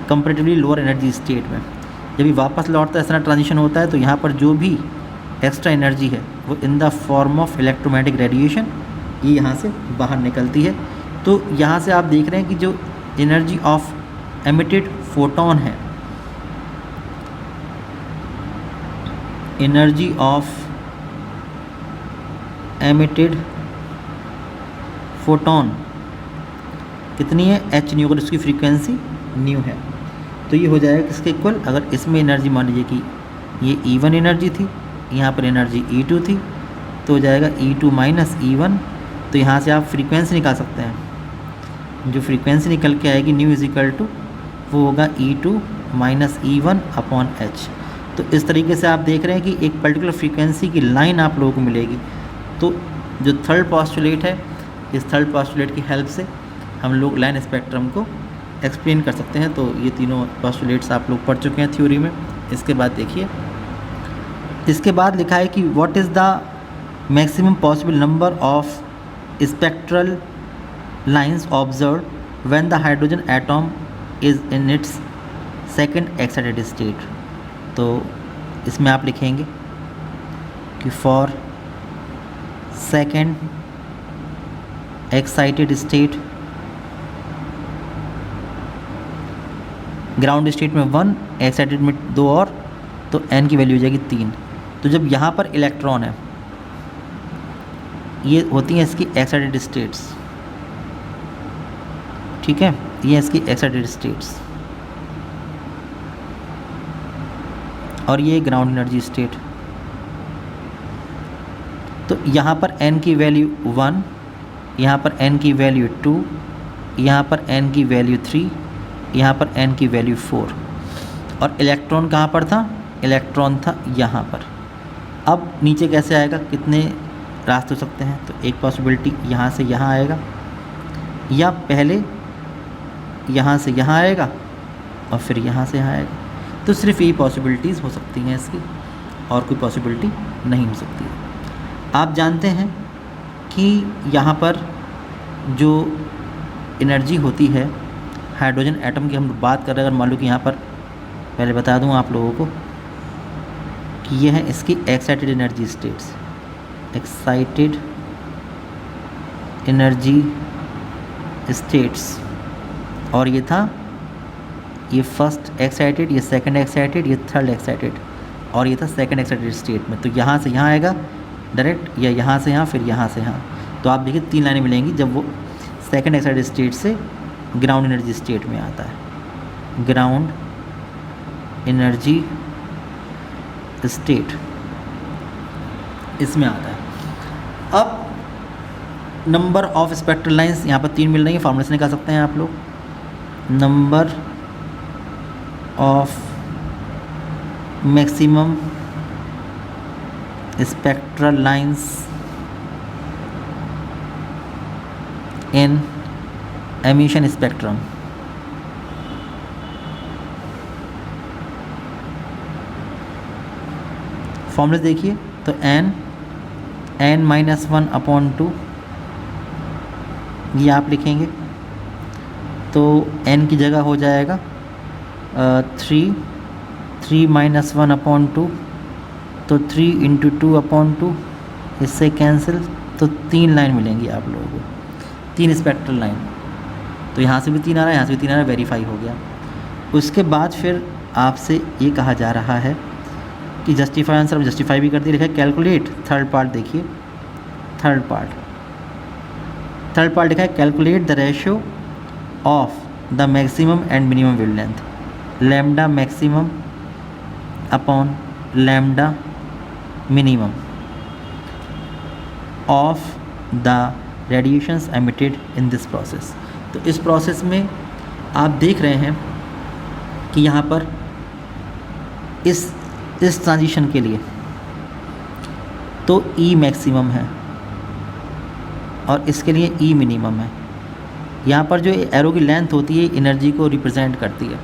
कंपैरेटिवली लोअर एनर्जी स्टेट में। जब ये वापस लौटता है, इस तरह ट्रांजिशन होता है, तो यहाँ पर जो भी एक्स्ट्रा एनर्जी है वो in the form of electromagnetic radiation ये यहाँ से बाहर निकलती है। तो यहाँ से आप देख रहे हैं कि जो एनर्जी ऑफ एमिटेड फोटोन है, एनर्जी ऑफ एमिटेड फोटोन कितनी है, एच न्यू, अगर उसकी फ्रीक्वेंसी न्यू है तो ये हो जाएगा किसके इक्वल। अगर इसमें एनर्जी मान लीजिए कि ये E1 एनर्जी थी, यहाँ पर एनर्जी E2 थी, तो हो जाएगा E2 माइनस E1। तो यहाँ से आप फ्रीक्वेंसी निकाल सकते हैं। जो फ्रीक्वेंसी निकल के आएगी न्यू इज इक्वल टू वो होगा E2 minus E1 upon H. तो इस तरीके से आप देख रहे हैं कि एक पर्टिकुलर फ्रीक्वेंसी की लाइन आप लोगों को मिलेगी। तो जो थर्ड पॉस्टुलेट है, इस थर्ड पॉस्टुलेट की हेल्प से हम लोग लाइन स्पेक्ट्रम को एक्सप्लेन कर सकते हैं। तो ये तीनों पॉस्टुलेट्स आप लोग पढ़ चुके हैं थ्योरी में। इसके बाद देखिए, इसके बाद लिखा है कि what is the maximum possible number of spectral lines observe when the hydrogen atom is in its second excited state. तो इसमें आप लिखेंगे कि for second excited state, ground state में 1, एक्साइटेड में 2 और, तो n की वैल्यू हो जाएगी 3। तो जब यहाँ पर इलेक्ट्रॉन है, ये होती हैं इसकी एक्साइटेड स्टेट्स, ठीक है, ये इसकी एक्साइटेड स्टेट्स, और ये ग्राउंड एनर्जी स्टेट। तो यहाँ पर n की वैल्यू 1, यहाँ पर n की वैल्यू 2, यहाँ पर n की वैल्यू 3, यहाँ पर n की वैल्यू 4। और इलेक्ट्रॉन कहाँ पर था, इलेक्ट्रॉन था यहाँ पर। अब नीचे कैसे आएगा, कितने रास्ते हो सकते हैं, तो एक पॉसिबिलिटी यहाँ से यहाँ आएगा, या पहले यहाँ से यहाँ आएगा और फिर यहाँ से यहाँ आएगा। तो सिर्फ यही पॉसिबिलिटीज़ हो सकती हैं इसकी, और कोई पॉसिबिलिटी नहीं हो सकती। आप जानते हैं कि यहाँ पर जो एनर्जी होती है हाइड्रोजन एटम की हम बात कर रहे हैं, अगर मान लो कि यहाँ पर पहले बता दूँ आप लोगों को कि ये है इसकी excited energy states, excited energy states, और ये था ये फर्स्ट एक्साइटेड, ये सेकंड एक्साइटेड, ये थर्ड एक्साइटेड, और ये था सेकंड एक्साइटेड स्टेट में। तो यहाँ से यहाँ आएगा डायरेक्ट, या यहाँ से यहाँ, फिर यहाँ से यहाँ। तो आप देखिए 3 लाइनें मिलेंगी जब वो सेकंड एक्साइटेड स्टेट से ग्राउंड एनर्जी स्टेट में आता है, ग्राउंड एनर्जी स्टेट इसमें आता है। अब नंबर ऑफ स्पेक्ट्रल लाइंस यहाँ पर 3 मिल रही हैं, फार्मूला से निकाल सकते हैं आप लोग। Number of maximum spectral lines in emission spectrum, formula देखिए तो n माइनस 1 अपॉन 2 ये आप लिखेंगे। तो n की जगह हो जाएगा 3 माइनस 1 अपॉन 2, तो 3 इंटू 2 अपॉन 2, इससे कैंसिल, तो 3 लाइन मिलेंगी आप लोगों को, 3 स्पेक्ट्रल लाइन। तो यहाँ से भी 3 आ रहा है, यहाँ से भी 3 आ रहा है, वेरीफाई हो गया। उसके बाद फिर आपसे ये कहा जा रहा है कि जस्टिफाई आंसर, जस्टिफाई भी कर दिया, लिखा है कैलकुलेट थर्ड पार्ट। देखिए थर्ड पार्ट लिखा है calculate the ratio of the maximum and minimum wavelength, lambda maximum upon lambda minimum of the radiations emitted in this process. तो इस प्रोसेस में आप देख रहे हैं कि यहाँ पर इस ट्रांजिशन के लिए तो E मैक्सिमम है और इसके लिए E मिनिमम है। यहाँ पर जो एरो की लेंथ होती है एनर्जी को रिप्रेजेंट करती है,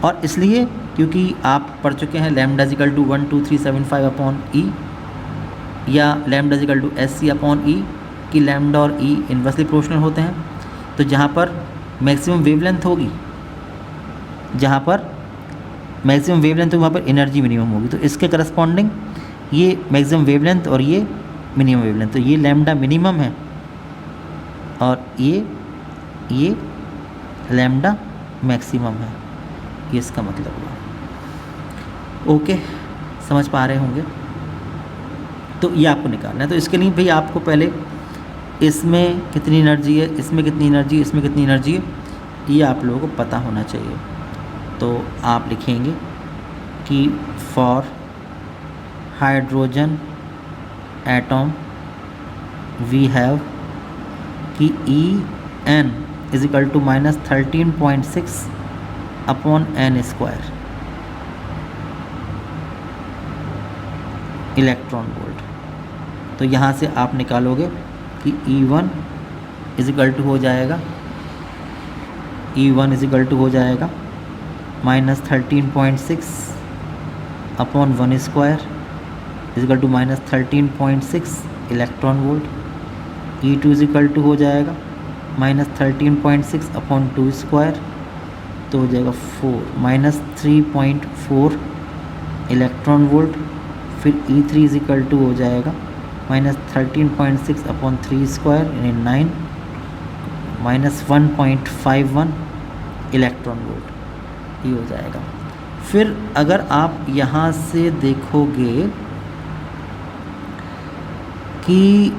और इसलिए क्योंकि आप पढ़ चुके हैं lambda equal to 12375 upon E, या lambda equal to SC upon E, कि लैम्डा और ई इन्वर्सली प्रोपोर्शनल होते हैं। तो जहाँ पर मैक्सिमम वेवलेंथ होगी, जहाँ पर मैक्सिमम वेवलेंथ होगी वहाँ पर एनर्जी मिनिमम होगी। तो इसके करस्पॉन्डिंग ये मैक्सिमम वेवलेंथ और ये मिनिमम वेवलेंथ, तो ये लैम्डा मिनिमम है और ये लैम्डा मैक्सिमम है, ये इसका मतलब हुआ। ओके, समझ पा रहे होंगे। तो ये आपको निकालना है। तो इसके लिए भाई आपको पहले इसमें कितनी एनर्जी है, इसमें कितनी एनर्जी है, इसमें कितनी एनर्जी है, ये आप लोगों को पता होना चाहिए। तो आप लिखेंगे कि for hydrogen atom we have कि En is equal to -13.6 upon n square electron volt. तो यहाँ से आप निकालोगे कि E1 इज इक्वल टू हो जाएगा -13.6 upon 1 square is equal to -13.6 electron volt. E2 is equal to हो जाएगा -13.6 अपॉन 2 स्क्वायर, तो हो जाएगा 3.4 इलेक्ट्रॉन वोल्ट। फिर E3 इज इक्वल टू हो जाएगा -13.6 अपॉन 3 स्क्वायर यानी 9 -1.51 इलेक्ट्रॉन वोल्ट, ये हो जाएगा। फिर अगर आप यहाँ से देखोगे कि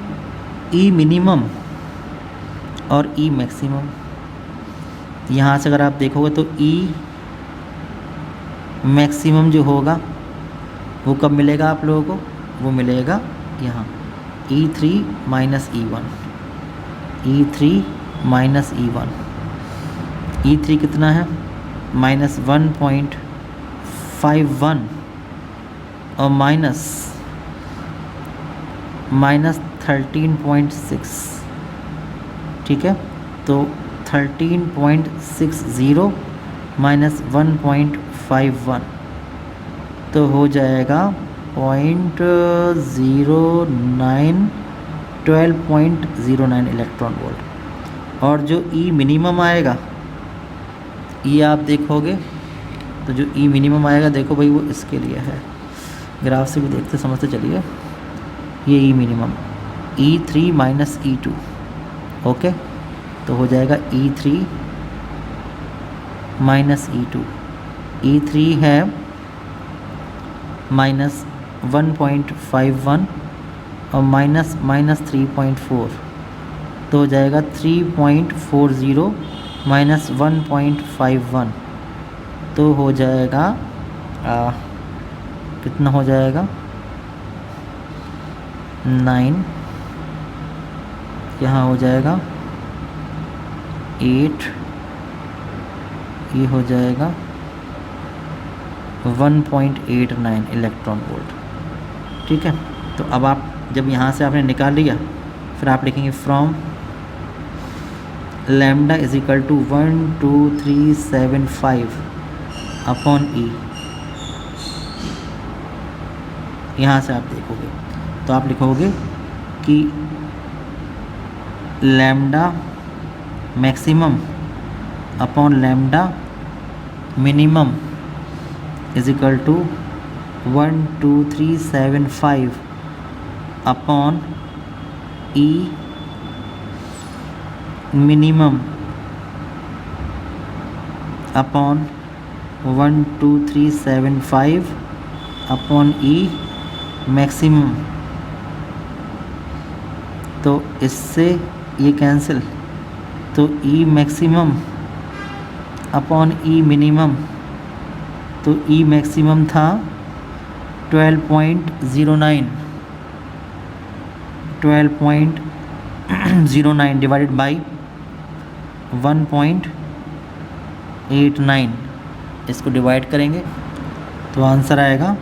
E मिनिमम और E मैक्सिमम, यहाँ से अगर आप देखोगे तो E मैक्सिमम जो होगा वो कब मिलेगा आप लोगों को, वो मिलेगा यहाँ E3 माइनस E1, E3 कितना है -1.51 और -13.6, ठीक है। तो 13.60 माइनस 1.51 तो हो जाएगा 12.09 इलेक्ट्रॉन वोल्ट। और जो E मिनिमम आएगा, E आप देखोगे तो जो E मिनिमम आएगा, देखो भाई वो इसके लिए है, ग्राफ से भी देखते समझते चलिए। ये E minimum E3 minus E2, okay, तो हो जाएगा E3 माइनस E2। E3 है -1.51 और -3.4, तो हो जाएगा 3.40 माइनस 1.51, तो हो जाएगा कितना हो जाएगा 9, यहाँ हो जाएगा 8, ये हो जाएगा 1.89 इलेक्ट्रॉन वोल्ट, ठीक है। तो अब आप जब यहाँ से आपने निकाल लिया, फिर आप लिखेंगे from lambda is equal to 12375 upon E। यहाँ से आप देखोगे तो आप लिखोगे कि lambda maximum upon lambda minimum is equal to 12375 upon E minimum upon 12375 upon E maximum. तो इससे ये कैंसिल, तो E maximum upon E minimum, तो E मैक्सिमम था 12.09 डिवाइडेड बाई 1.89, इसको डिवाइड करेंगे तो आंसर आएगा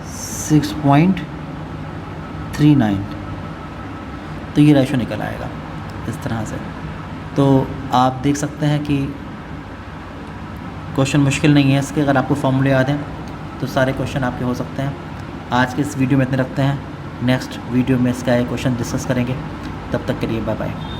6.39। तो ये रेशो निकल आएगा इस तरह से। तो आप देख सकते हैं कि क्वेश्चन मुश्किल नहीं है इसके, अगर आपको फॉर्मूले याद हैं तो सारे क्वेश्चन आपके हो सकते हैं। आज के इस वीडियो में इतने रखते हैं, नेक्स्ट वीडियो में इसका एक क्वेश्चन डिस्कस करेंगे। तब तक के लिए बाय बाय।